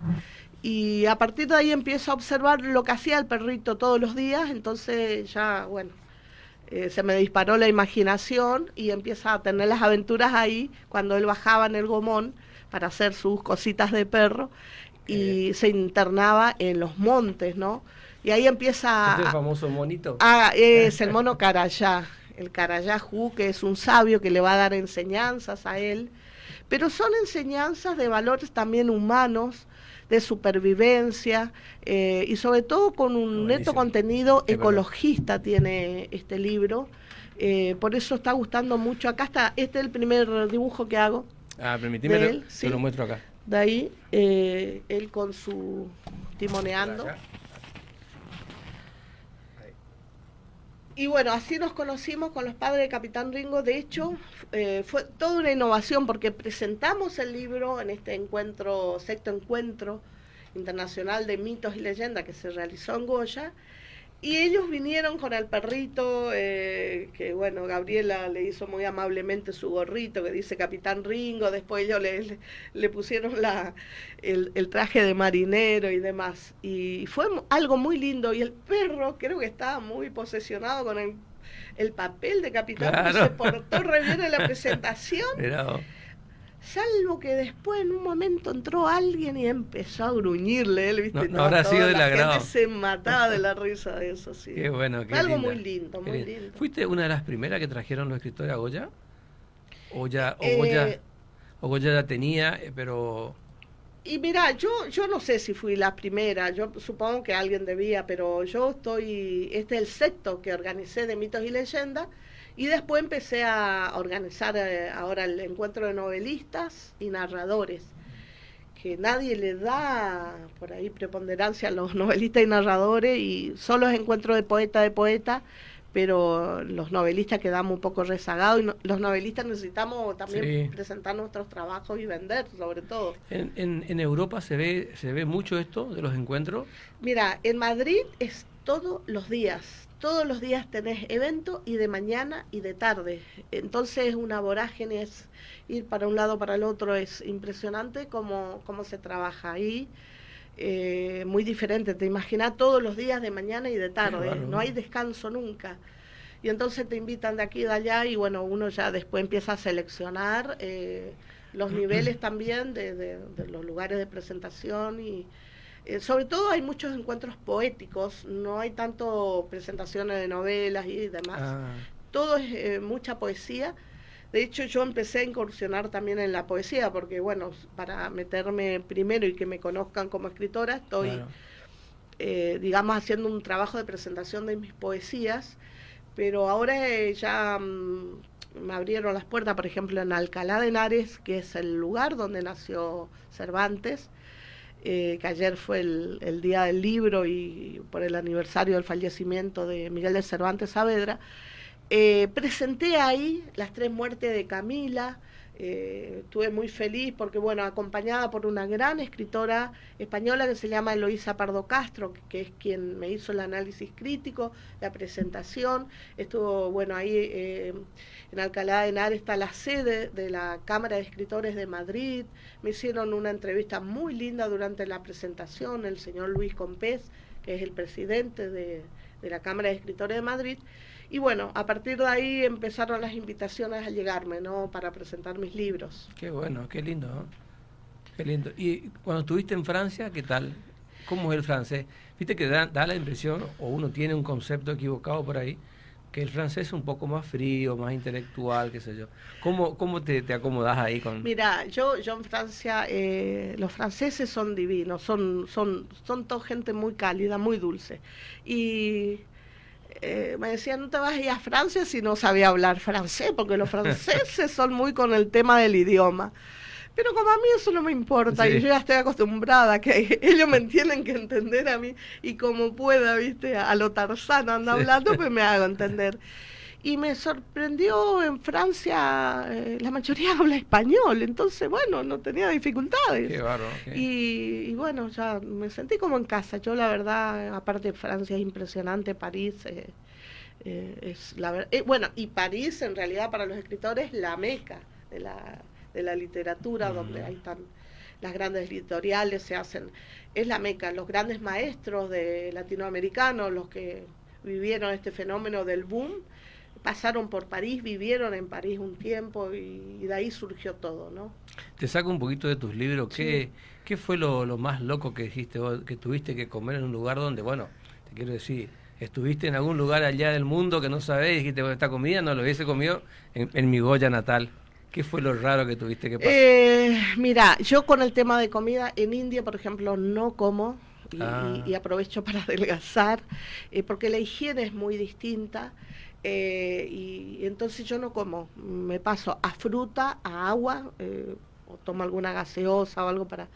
Y a partir de ahí empiezo a observar lo que hacía el perrito todos los días, entonces ya, bueno, se me disparó la imaginación y empieza a tener las aventuras ahí cuando él bajaba en el gomón para hacer sus cositas de perro y se internaba en los montes, ¿no? Y ahí empieza... Este es el famoso monito. Es el mono Carayá, el Carayá-Jú, que es un sabio que le va a dar enseñanzas a él, pero son enseñanzas de valores también humanos, de supervivencia y sobre todo con un neto contenido ecologista tiene este libro, por eso está gustando mucho. Acá está, este es el primer dibujo que hago. Permitime, te sí. Lo muestro acá. De ahí, él con su timoneando. Y bueno, así nos conocimos con los padres de Capitán Ringo. De hecho, fue toda una innovación porque presentamos el libro en este sexto encuentro internacional de mitos y leyendas que se realizó en Goya. Y ellos vinieron con el perrito, que bueno, Gabriela le hizo muy amablemente su gorrito que dice Capitán Ringo, después ellos le pusieron el traje de marinero y demás. Y fue algo muy lindo, y el perro creo que estaba muy posesionado con el papel de capitán, claro. Se portó re bien en la presentación. Mirá. Salvo que después en un momento entró alguien y empezó a gruñirle, él, ¿viste? No habrá sido del agrado. La gente se mataba de la risa de eso, sí. Qué bueno, qué algo linda. muy lindo, muy lindo. ¿Fuiste una de las primeras que trajeron los escritores a Goya? ¿O Goya ya tenía, pero...? Y mira, yo no sé si fui la primera, yo supongo que alguien debía, pero este es el sexto que organicé de mitos y leyendas. Y después empecé a organizar ahora el encuentro de novelistas y narradores, que nadie le da por ahí preponderancia a los novelistas y narradores, y solo es encuentro de poeta, pero los novelistas quedamos un poco rezagados y los novelistas necesitamos también presentar nuestros trabajos y vender, sobre todo. ¿En Europa se ve mucho esto de los encuentros? Mira, en Madrid es todos los días tenés evento, y de mañana y de tarde, entonces una vorágine, es ir para un lado para el otro, es impresionante cómo se trabaja ahí. Muy diferente, te imaginas todos los días de mañana y de tarde, no hay descanso nunca. Y entonces te invitan de aquí y de allá y bueno, uno ya después empieza a seleccionar los niveles también de los lugares de presentación y sobre todo hay muchos encuentros poéticos, no hay tanto presentaciones de novelas y demás, todo es mucha poesía. De hecho, yo empecé a incursionar también en la poesía, porque bueno, para meterme primero y que me conozcan como escritora, estoy, digamos, haciendo un trabajo de presentación de mis poesías, pero ahora ya me abrieron las puertas, por ejemplo, en Alcalá de Henares, que es el lugar donde nació Cervantes, que ayer fue el Día del Libro y por el aniversario del fallecimiento de Miguel de Cervantes Saavedra. Presenté ahí Las Tres Muertes de Camila, estuve muy feliz porque, bueno, acompañada por una gran escritora española que se llama Eloísa Pardo Castro, que es quien me hizo el análisis crítico, la presentación, estuvo, bueno, ahí en Alcalá de Henares está la sede de la Cámara de Escritores de Madrid, me hicieron una entrevista muy linda durante la presentación, el señor Luis Compés, que es el presidente de la Cámara de Escritores de Madrid. Y bueno, a partir de ahí empezaron las invitaciones a llegarme, ¿no? Para presentar mis libros. Qué bueno, qué lindo, ¿no? Qué lindo. Y cuando estuviste en Francia, ¿qué tal? ¿Cómo es el francés? Viste que da la impresión, o uno tiene un concepto equivocado por ahí, que el francés es un poco más frío, más intelectual, qué sé yo. ¿Cómo te acomodás ahí con...? Mira, yo en Francia, los franceses son divinos, son toda gente muy cálida, muy dulce. Y... me decían, no te vas a ir a Francia si no sabía hablar francés, porque los franceses son muy con el tema del idioma. Pero como a mí eso no me importa, y yo ya estoy acostumbrada, que ellos me tienen que entender a mí, y como pueda, viste, a lo Tarzán anda hablando, pues me hago entender. Y me sorprendió en Francia, la mayoría habla español, entonces bueno, no tenía dificultades. Qué bárbaro. Y bueno, ya me sentí como en casa. Yo la verdad, aparte Francia es impresionante, París es la verdad. Bueno, y París en realidad para los escritores la meca de la literatura, donde ahí están las grandes editoriales, se hacen, es la meca, los grandes maestros de latinoamericanos, los que vivieron este fenómeno del boom, pasaron por París, vivieron en París un tiempo y de ahí surgió todo, ¿no? Te saco un poquito de tus libros. Sí. ¿Qué fue lo más loco que dijiste vos, que tuviste que comer en un lugar donde, bueno, te quiero decir, estuviste en algún lugar allá del mundo que no sabés y dijiste, bueno, esta comida no lo hubiese comido en mi Goya natal? ¿Qué fue lo raro que tuviste que pasar? Mira, yo con el tema de comida, en India, por ejemplo, no como y aprovecho para adelgazar, porque la higiene es muy distinta. Y entonces yo no como, me paso a fruta, a agua, o tomo alguna gaseosa o algo para...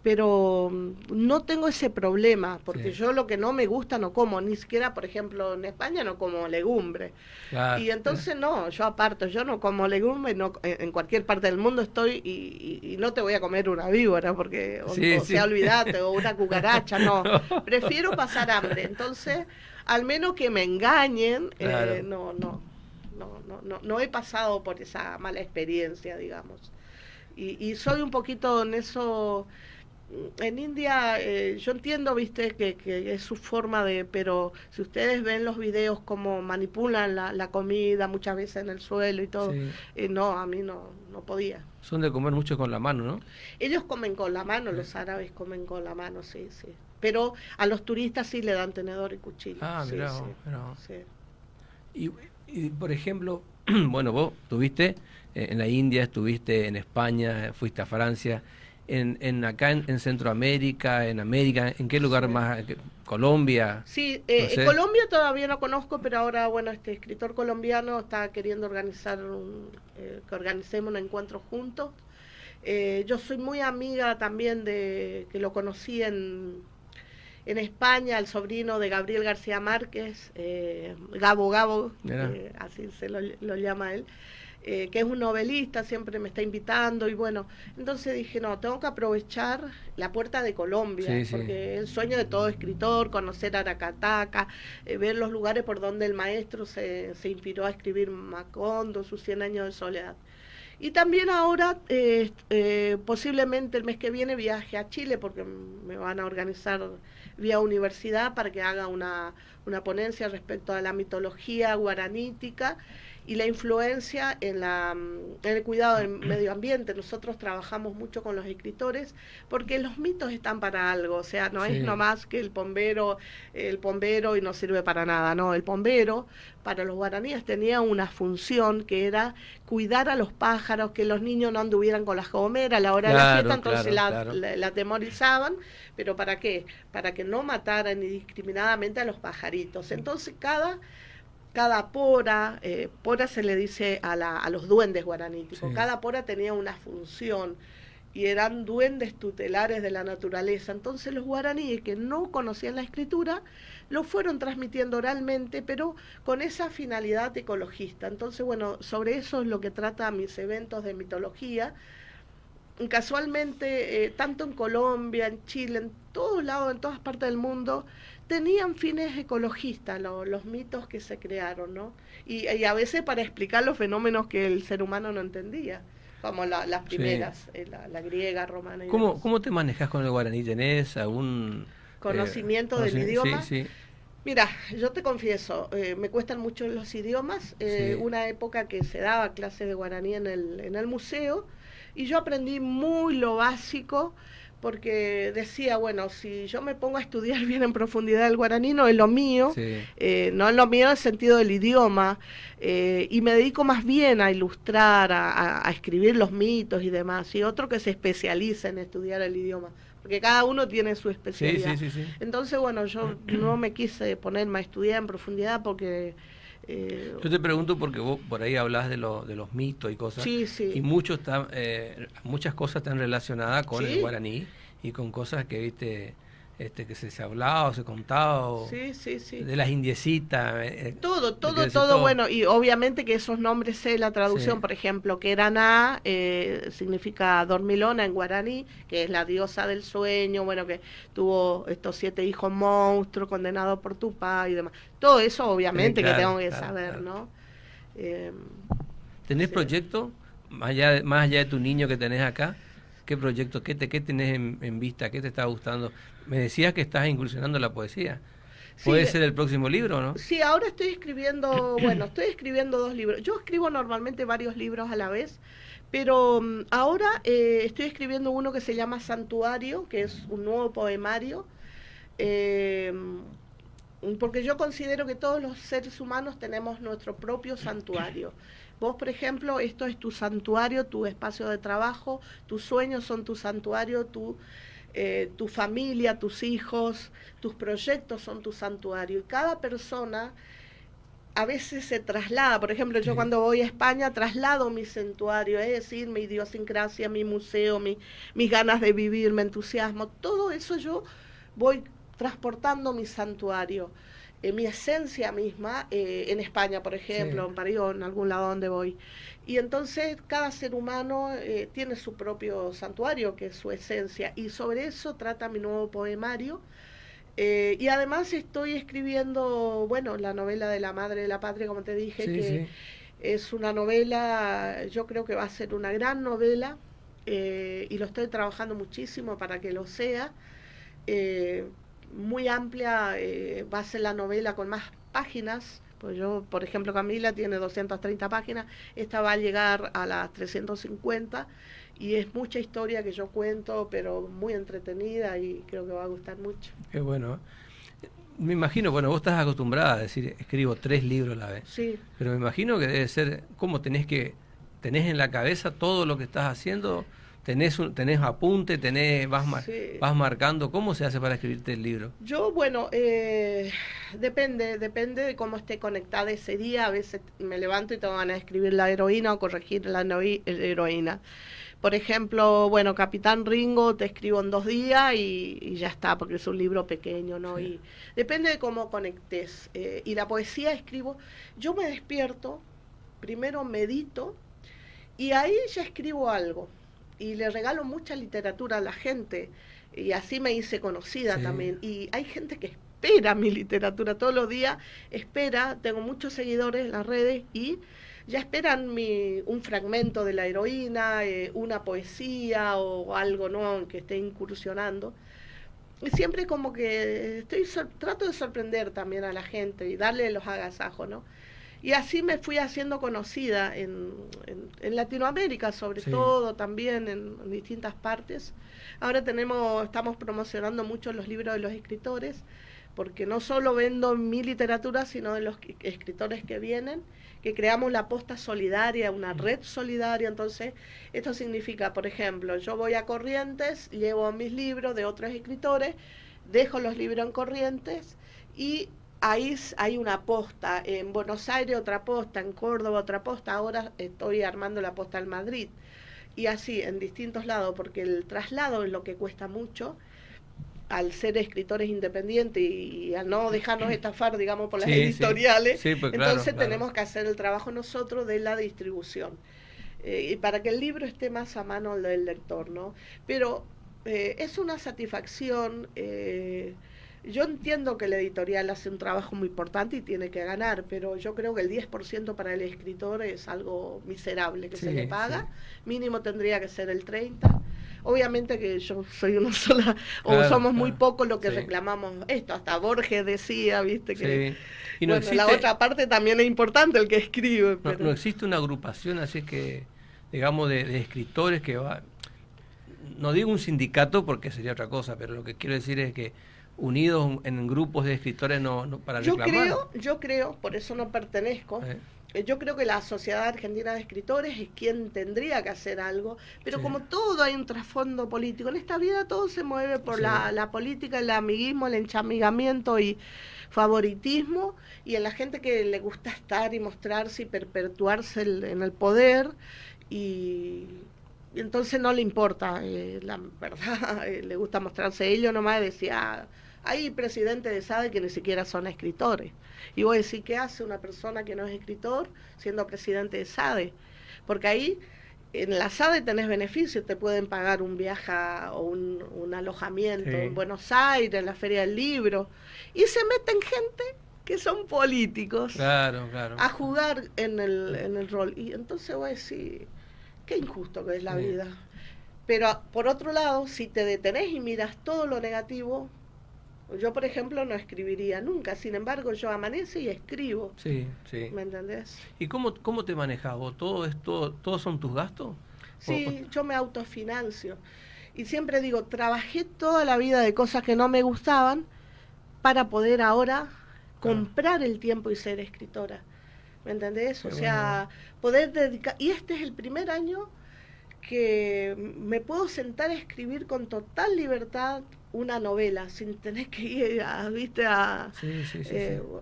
Pero no tengo ese problema, porque yo lo que no me gusta no como, ni siquiera, por ejemplo, en España no como legumbre. Claro. Y entonces no, yo aparto, yo no como legumbre, no, en cualquier parte del mundo estoy y no te voy a comer una víbora, porque o sea, olvídate, o una cucaracha, no. Prefiero pasar hambre, entonces... Al menos que me engañen, claro. No he pasado por esa mala experiencia, digamos. Y soy un poquito en eso. En India, yo entiendo, viste, que es su forma de... Pero si ustedes ven los videos como manipulan la comida muchas veces en el suelo y todo, no, a mí no podía. Son de comer mucho con la mano, ¿no? Ellos comen con la mano, los árabes comen con la mano, sí. Pero a los turistas sí le dan tenedor y cuchillo. Mirá. Sí. Y por ejemplo, bueno, vos estuviste en la India, estuviste en España, fuiste a Francia, acá en Centroamérica, en América, ¿en qué lugar más? ¿Colombia? Sí, no sé. Colombia todavía no conozco, pero ahora, bueno, este escritor colombiano está queriendo organizar que organicemos un encuentro juntos. Yo soy muy amiga también que lo conocí en En España, el sobrino de Gabriel García Márquez, Gabo, así se lo llama él, que es un novelista, siempre me está invitando, y bueno, entonces dije, no, tengo que aprovechar la puerta de Colombia, porque es el sueño de todo escritor, conocer Aracataca, ver los lugares por donde el maestro se inspiró a escribir Macondo, sus 100 años de soledad. Y también ahora, posiblemente el mes que viene, viaje a Chile, porque me van a organizar vía universidad para que haga una ponencia respecto a la mitología guaranítica y la influencia en el cuidado del medio ambiente. Nosotros trabajamos mucho con los escritores porque los mitos están para algo, o sea, no es nomás que el pombero y no sirve para nada, no, el pombero para los guaraníes tenía una función que era cuidar a los pájaros, que los niños no anduvieran con las gomeras a la hora de la fiesta, entonces la atemorizaban, pero ¿para qué? Para que no mataran indiscriminadamente a los pajaritos. Entonces cada pora se le dice a los duendes guaraníticos, cada pora tenía una función y eran duendes tutelares de la naturaleza. Entonces los guaraníes que no conocían la escritura lo fueron transmitiendo oralmente, pero con esa finalidad ecologista. Entonces, bueno, sobre eso es lo que trata mis eventos de mitología. Casualmente, tanto en Colombia, en Chile, en todos lados, en todas partes del mundo, tenían fines ecologistas los mitos que se crearon, ¿no? Y a veces para explicar los fenómenos que el ser humano no entendía, como las primeras, la griega, romana. ¿Cómo te manejas con el guaraní? ¿Tenés algún conocimiento del idioma? Sí. Mira, yo te confieso, me cuestan mucho los idiomas. Una época que se daba clases de guaraní en el museo, y yo aprendí muy lo básico, porque decía, bueno, si yo me pongo a estudiar bien en profundidad el guaraní, no es lo mío, no es lo mío en el sentido del idioma, y me dedico más bien a ilustrar, a escribir los mitos y demás, y otro que se especializa en estudiar el idioma, porque cada uno tiene su especialidad. Entonces, bueno, yo no me quise ponerme a estudiar en profundidad porque... Yo te pregunto porque vos por ahí hablas de los mitos y cosas, y muchas cosas están relacionadas con el guaraní y con cosas que viste que se hablaba o se contaba de las indiecitas, todo bueno, y obviamente que esos nombres sé la traducción, por ejemplo, que Eraná significa dormilona en guaraní, que es la diosa del sueño, bueno, que tuvo estos 7 hijos monstruos condenados por Tupá y demás. Todo eso obviamente que tengo que saber, ¿no? ¿Tenés proyectos más allá de tu niño que tenés acá? ¿Qué proyectos, qué tenés en vista, qué te está gustando? Me decías que estás incursionando en la poesía. ¿Puede ser el próximo libro, no? Sí, ahora estoy escribiendo 2 libros. Yo escribo normalmente varios libros a la vez, pero ahora estoy escribiendo uno que se llama Santuario, que es un nuevo poemario, porque yo considero que todos los seres humanos tenemos nuestro propio santuario. Vos, por ejemplo, esto es tu santuario, tu espacio de trabajo, tus sueños son tu santuario, tu familia, tus hijos, tus proyectos son tu santuario. Y cada persona a veces se traslada. Por ejemplo, yo cuando voy a España traslado mi santuario, es decir, mi idiosincrasia, mi museo, mis ganas de vivir, mi entusiasmo. Todo eso yo voy transportando mi santuario. Mi esencia misma, en España, por ejemplo, en París o en algún lado donde voy. Y entonces cada ser humano tiene su propio santuario, que es su esencia, y sobre eso trata mi nuevo poemario. Y además estoy escribiendo, bueno, la novela de la madre de la patria, como te dije, es una novela, yo creo que va a ser una gran novela, y lo estoy trabajando muchísimo para que lo sea. Muy amplia, va a ser la novela con más páginas, pues yo, por ejemplo, Camila tiene 230 páginas, esta va a llegar a las 350, y es mucha historia que yo cuento, pero muy entretenida, y creo que va a gustar mucho. Qué bueno. Me imagino, bueno, vos estás acostumbrada a decir, escribo 3 libros a la vez, pero me imagino que debe ser, ¿cómo tenés en la cabeza todo lo que estás haciendo? ¿Tenés apunte, vas marcando? ¿Cómo se hace para escribirte el libro? Yo, bueno, depende de cómo esté conectada ese día. A veces me levanto y tengo ganas de escribir la heroína o corregir la heroína. por ejemplo, bueno, Capitán Ringo te escribo en 2 días y ya está, porque es un libro pequeño, ¿no? Sí. Y depende de cómo conectes. Y la poesía escribo, yo me despierto, primero medito y ahí ya escribo algo. Y le regalo mucha literatura a la gente. Y así me hice conocida también. Y hay gente que espera mi literatura todos los días, espera, tengo muchos seguidores en las redes y ya esperan un fragmento de la heroína, una poesía o algo, ¿no?, que esté incursionando. Y siempre como que trato de sorprender también a la gente y darle los agasajos, ¿no? Y así me fui haciendo conocida en Latinoamérica, sobre todo, también en distintas partes. Ahora estamos promocionando mucho los libros de los escritores, porque no solo vendo mi literatura, sino de los escritores que vienen, que creamos la Posta Solidaria, una red solidaria. Entonces, esto significa, por ejemplo, yo voy a Corrientes, llevo mis libros de otros escritores, dejo los libros en Corrientes y ahí hay una posta, en Buenos Aires otra posta, en Córdoba otra posta, ahora estoy armando la posta en Madrid. Y así, en distintos lados, porque el traslado es lo que cuesta mucho, al ser escritores independientes y a no dejarnos estafar, digamos, por las editoriales. Pues entonces tenemos que hacer el trabajo nosotros de la distribución. Y para que el libro esté más a mano del lector, ¿no? Pero es una satisfacción. Yo entiendo que la editorial hace un trabajo muy importante y tiene que ganar, pero yo creo que el 10% para el escritor es algo miserable que se le paga. Mínimo tendría que ser el 30%. Obviamente que yo soy una sola, o somos muy pocos los que reclamamos esto. Hasta Borges decía, viste, que y no bueno, existe, la otra parte también es importante, el que escribe. No existe una agrupación, así que, digamos, de escritores que va, no digo un sindicato porque sería otra cosa, pero lo que quiero decir es que unidos en grupos de escritores no para reclamar. Yo creo, por eso no pertenezco. Yo creo que la Sociedad Argentina de Escritores es quien tendría que hacer algo, pero como todo hay un trasfondo político, en esta vida todo se mueve por la política, el amiguismo, el enchamigamiento y favoritismo, y en la gente que le gusta estar y mostrarse y perpetuarse en el poder, y entonces no le importa, la verdad, le gusta mostrarse. Ellos nomás decía, hay presidentes de SADE que ni siquiera son escritores. Y vos decís, ¿qué hace una persona que no es escritor siendo presidente de SADE? Porque ahí, en la SADE tenés beneficios, te pueden pagar un viaje o un alojamiento en Buenos Aires, en la Feria del Libro, y se meten gente que son políticos a jugar en el rol. Y entonces vos decís, qué injusto que es la vida. Pero por otro lado, si te detenés y miras todo lo negativo, yo por ejemplo no escribiría nunca, sin embargo yo amanece y escribo. ¿Me entendés? ¿Y cómo te manejas vos? ¿Todos son tus gastos? Sí, yo me autofinancio. Y siempre digo, trabajé toda la vida de cosas que no me gustaban para poder ahora comprar el tiempo y ser escritora. ¿Me entendés? O sea, poder dedicar... Y este es el primer año que me puedo sentar a escribir con total libertad una novela, sin tener que ir a...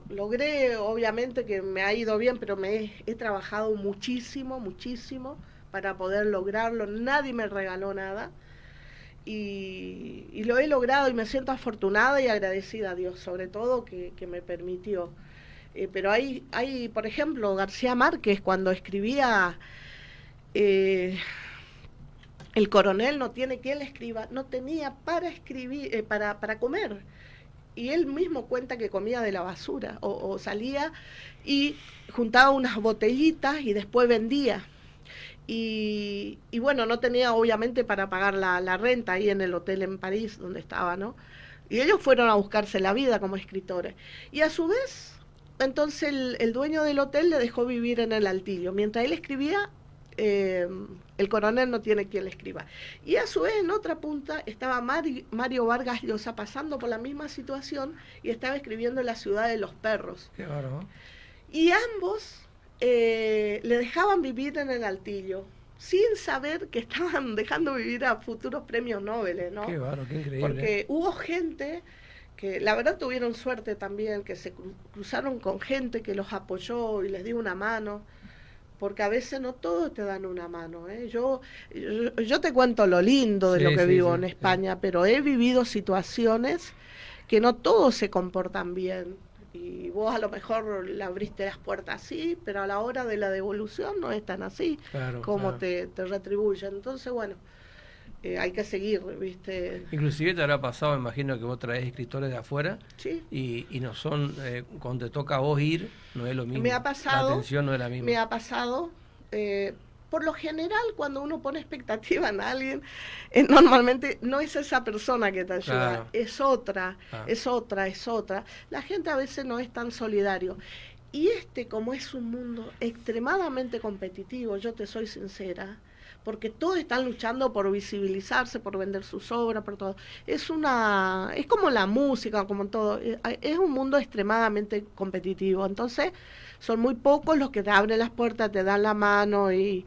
Logré, obviamente que me ha ido bien, pero he trabajado muchísimo para poder lograrlo. Nadie me regaló nada. Y lo he logrado y me siento afortunada y agradecida a Dios, sobre todo que me permitió. Pero hay, por ejemplo, García Márquez, cuando escribía El coronel no tiene quien le escriba, no tenía para escribir, para comer. Y él mismo cuenta que comía de la basura, o salía y juntaba unas botellitas y después vendía. Y bueno, no tenía obviamente para pagar la renta ahí en el hotel en París donde estaba, ¿no? Y ellos fueron a buscarse la vida como escritores. Y a su vez, entonces el dueño del hotel le dejó vivir en el altillo. Mientras él escribía, el coronel no tiene quien le escriba. Y a su vez, en otra punta, estaba Mario Vargas Llosa pasando por la misma situación y estaba escribiendo La ciudad de los perros. Qué bárbaro. Y ambos le dejaban vivir en el altillo, sin saber que estaban dejando vivir a futuros premios Nobel, ¿no? Qué bárbaro, qué increíble. Porque hubo gente que la verdad tuvieron suerte también, que se cruzaron con gente que los apoyó y les dio una mano, porque a veces no todos te dan una mano, ¿eh? Yo te cuento lo lindo de lo que vivo en España, pero he vivido situaciones que no todos se comportan bien. Y vos a lo mejor le abriste las puertas así, pero a la hora de la devolución no es tan así, como te retribuyen. Entonces, bueno, hay que seguir, ¿viste? Inclusive te habrá pasado, me imagino que vos traes escritores de afuera, sí, y no son, cuando te toca a vos ir, no es lo mismo. Me ha pasado, la atención no es la misma. Me ha pasado, por lo general, cuando uno pone expectativa en alguien, normalmente no es esa persona que te ayuda, es otra, es otra. La gente a veces no es tan solidario. Y como es un mundo extremadamente competitivo, yo te soy sincera, porque todos están luchando por visibilizarse, por vender sus obras, por todo. Es como la música, como todo. Es un mundo extremadamente competitivo. Entonces, son muy pocos los que te abren las puertas, te dan la mano y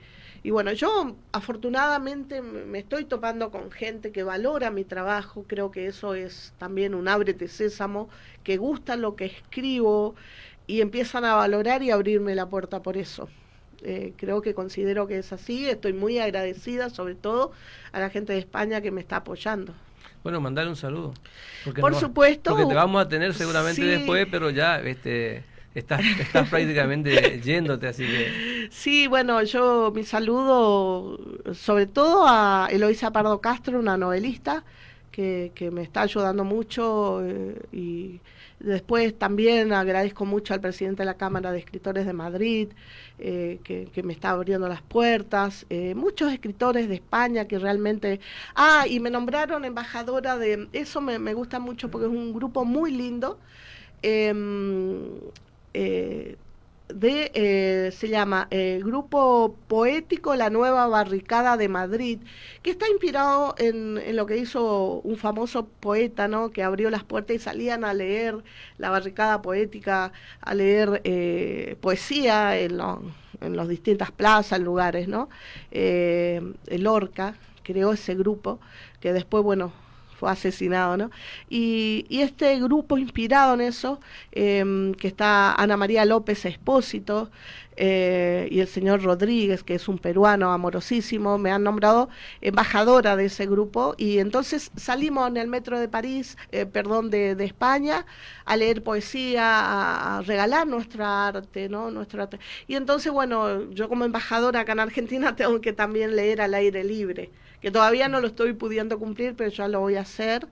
bueno, yo afortunadamente me estoy topando con gente que valora mi trabajo, creo que eso es también un ábrete sésamo, que gusta lo que escribo y empiezan a valorar y abrirme la puerta por eso. Considero que es así, estoy muy agradecida sobre todo a la gente de España que me está apoyando. Bueno, mandale un saludo. Por supuesto. Porque te vamos a tener seguramente después, pero ya estás prácticamente yéndote, así que... Sí, bueno, mi saludo sobre todo a Eloísa Pardo Castro, una novelista que me está ayudando mucho, y después también agradezco mucho al presidente de la Cámara de Escritores de Madrid, que me está abriendo las puertas, muchos escritores de España que realmente... y me nombraron embajadora de... Eso me gusta mucho porque es un grupo muy lindo, se llama Grupo Poético La Nueva Barricada de Madrid, que está inspirado en lo que hizo un famoso poeta, ¿no?, que abrió las puertas y salían a leer la barricada poética, a leer poesía en las distintas plazas, lugares, ¿no? Lorca creó ese grupo, que después, bueno, fue asesinado, ¿no? Y este grupo inspirado en eso, que está Ana María López Espósito y el señor Rodríguez, que es un peruano amorosísimo, me han nombrado embajadora de ese grupo, y entonces salimos en el metro de París, de España, a leer poesía, a regalar nuestra arte, ¿no? Y entonces, bueno, yo como embajadora acá en Argentina tengo que también leer al aire libre, que todavía no lo estoy pudiendo cumplir, pero ya lo voy a hacer,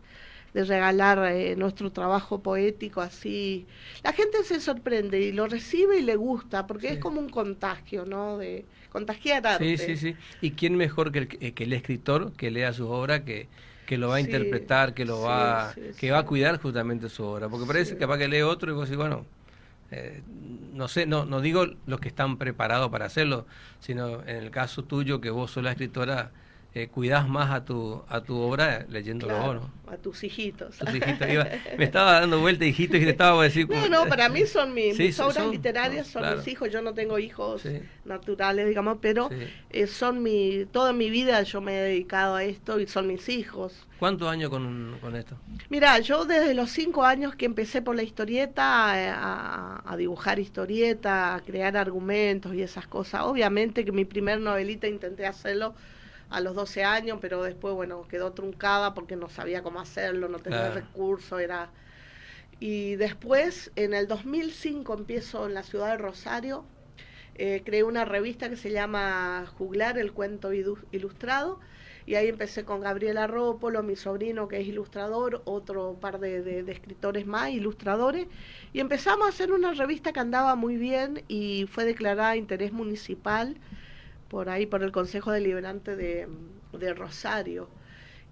de regalar nuestro trabajo poético así. La gente se sorprende y lo recibe y le gusta, porque es como un contagio, ¿no? De contagiar arte. Sí. ¿Y quién mejor que el escritor que lea sus obras, que lo va a interpretar, que va a cuidar justamente su obra? Porque parece que capaz que lee otro y vos decís, bueno... no sé, no digo los que están preparados para hacerlo, sino en el caso tuyo, que vos sos la escritora, cuidás más a tu obra leyéndolo, claro, ¿no? A tus hijitos. Me estaba dando vuelta, hijito, y te estaba por decir... No, para mí son mis obras literarias, son mis hijos. Yo no tengo hijos naturales, digamos, pero son toda mi vida yo me he dedicado a esto y son mis hijos. ¿Cuántos años con esto? Mira, yo desde los 5 años que empecé por la historieta, a dibujar historieta, a crear argumentos y esas cosas. Obviamente que mi primer novelita intenté hacerlo a los 12 años, pero después, bueno, quedó truncada porque no sabía cómo hacerlo, no tenía recursos, Y después, en el 2005, empiezo en la ciudad de Rosario, creé una revista que se llama Juglar, el cuento ilustrado, y ahí empecé con Gabriela Rópolo, mi sobrino que es ilustrador, otro par de escritores más, ilustradores, y empezamos a hacer una revista que andaba muy bien y fue declarada de interés municipal por el Consejo Deliberante de Rosario,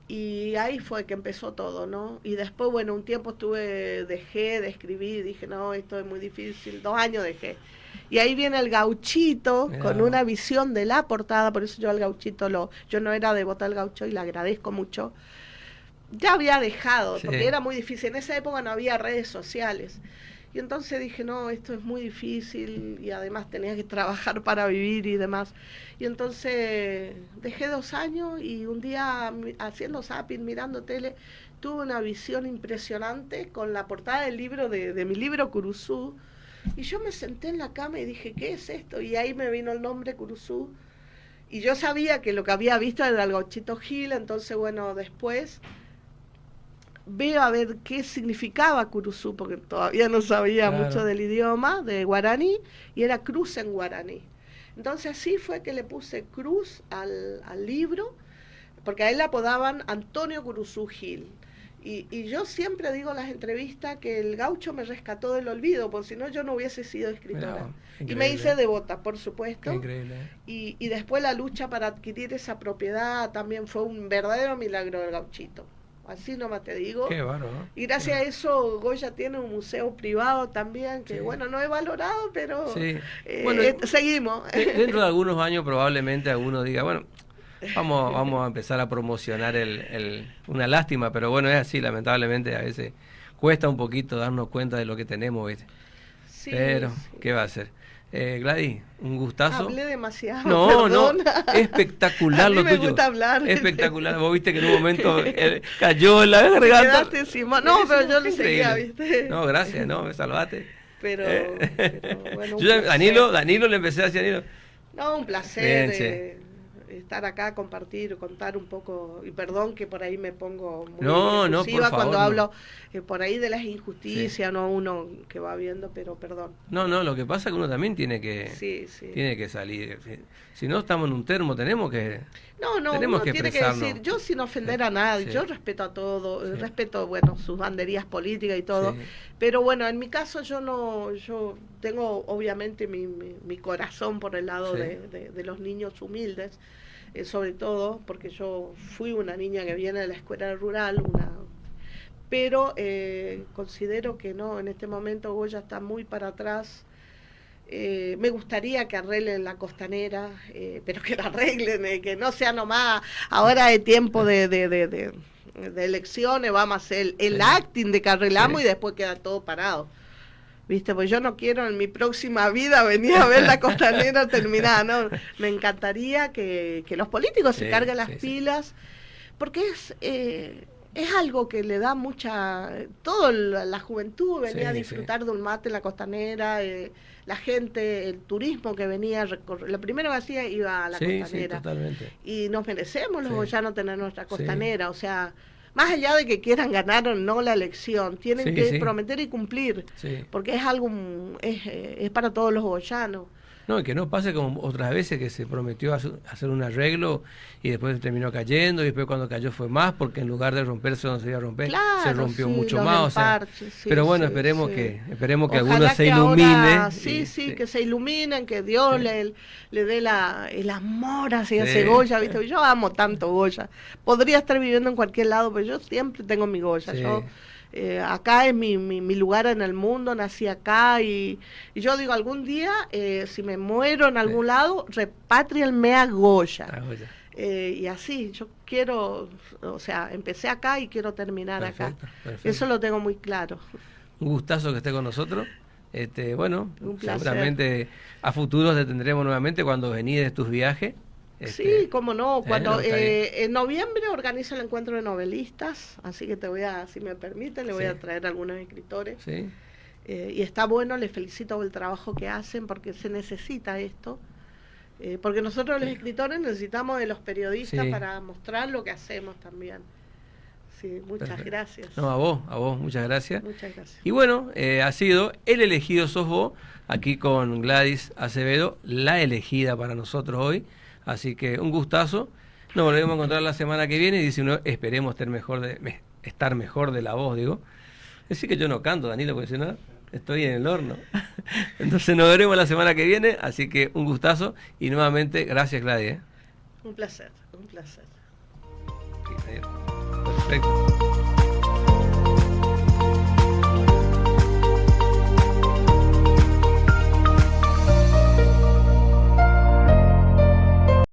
y ahí fue que empezó todo, ¿no? Y después, bueno, un tiempo dejé de escribir, dije, no, esto es muy difícil, 2 años dejé, y ahí viene el Gauchito, con una visión de la portada, por eso yo al Gauchito yo no era devota al Gaucho y le agradezco mucho. Ya había dejado, porque era muy difícil, en esa época no había redes sociales. Y entonces dije, no, esto es muy difícil y además tenía que trabajar para vivir y demás. Y entonces dejé 2 años y un día haciendo zapping, mirando tele, tuve una visión impresionante con la portada del libro, de mi libro Curuzú, Y yo me senté en la cama y dije, ¿qué es esto? Y ahí me vino el nombre Curuzú. Y yo sabía que lo que había visto era el Gauchito Gil, entonces bueno, después veo a ver qué significaba Curuzú, porque todavía no sabía mucho del idioma, de guaraní, y era cruz en guaraní. Entonces así fue que le puse cruz al libro, porque a él le apodaban Antonio Curuzú Gil. Y yo siempre digo en las entrevistas que el gaucho me rescató del olvido, porque si no yo no hubiese sido escritora. Y me hice devota, por supuesto. Increíble. Y después la lucha para adquirir esa propiedad también fue un verdadero milagro del gauchito. Así nomás te digo. Qué bárbaro, ¿no? Y gracias a eso Goya tiene un museo privado también, que bueno, no he valorado, pero bueno, seguimos. Dentro de algunos años probablemente alguno diga, bueno, vamos a empezar a promocionar una lástima, pero bueno, es así, lamentablemente a veces cuesta un poquito darnos cuenta de lo que tenemos, ¿viste? Sí, pero, ¿qué va a hacer? Gladys, un gustazo. Hablé demasiado. No, perdona. No, espectacular lo tuyo. Me gusta hablar. Espectacular. Vos viste que en un momento cayó la garganta. No, pero yo le seguía, ¿viste? No, gracias, no, me salvaste. Pero bueno, yo Danilo le empecé a decir a Danilo. No, un placer estar acá, compartir, contar un poco, y perdón que por ahí me pongo muy por favor, cuando hablo por ahí de las injusticias, no uno que va viendo, pero perdón. No, lo que pasa es que uno también tiene que tiene que salir. Si no estamos en un termo, tenemos que uno tiene que decir, yo sin ofender a nadie, yo respeto a todo, respeto, bueno, sus banderías políticas y todo, pero bueno, en mi caso yo tengo obviamente mi corazón por el lado de los niños humildes, sobre todo porque yo fui una niña que viene de la escuela rural, pero considero que no, en este momento Goya está muy para atrás. Me gustaría que arreglen la costanera, pero que la arreglen, que no sea nomás ahora de tiempo de elecciones, vamos a hacer el acting de que arreglamos y después queda todo parado. ¿Viste? Pues yo no quiero en mi próxima vida venir a ver la costanera terminada, ¿no? Me encantaría que los políticos se carguen las pilas, porque es algo que le da toda la juventud venía a disfrutar de un mate en la costanera, la gente, el turismo que venía a recorrer, lo primero que hacía iba a la costanera. Totalmente. Y nos merecemos los boyanos tener nuestra costanera, o sea, más allá de que quieran ganar o no la elección, tienen que prometer y cumplir, porque es algo, es para todos los boyanos. No, y que no pase como otras veces que se prometió hacer un arreglo y después terminó cayendo, y después cuando cayó fue más, porque en lugar de romperse donde se iba a romper, se rompió mucho más. O sea, pero bueno, esperemos que algunos se iluminen. Ahora, que se iluminen, que Dios le dé el amor hacia ese Goya, ¿viste? Yo amo tanto Goya. Podría estar viviendo en cualquier lado, pero yo siempre tengo mi Goya. Yo acá es mi lugar en el mundo, nací acá y yo digo, algún día, si me muero en algún lado, repátrienme a Goya. Y así, yo quiero, o sea, empecé acá y quiero terminar acá. Eso lo tengo muy claro. Un gustazo que esté con nosotros. Bueno, seguramente a futuro te tendremos nuevamente cuando venís de tus viajes. Sí, cómo no, cuando en noviembre organizo el encuentro de novelistas, así que si me permite, le voy a traer a algunos escritores. Y está bueno, les felicito por el trabajo que hacen, porque se necesita esto, porque nosotros los escritores necesitamos de los periodistas para mostrar lo que hacemos también. Sí, muchas gracias. No, a vos, muchas gracias. Muchas gracias. Y bueno, ha sido El elegido sos vos, aquí con Gladys Acevedo, la elegida para nosotros hoy. Así que un gustazo. Nos volvemos a encontrar la semana que viene y dice uno, esperemos estar mejor de la voz, digo. Es decir que yo no canto, Danilo, porque si no, estoy en el horno. Entonces nos veremos la semana que viene, así que un gustazo y nuevamente gracias, Gladys. Un placer, un placer. Perfecto.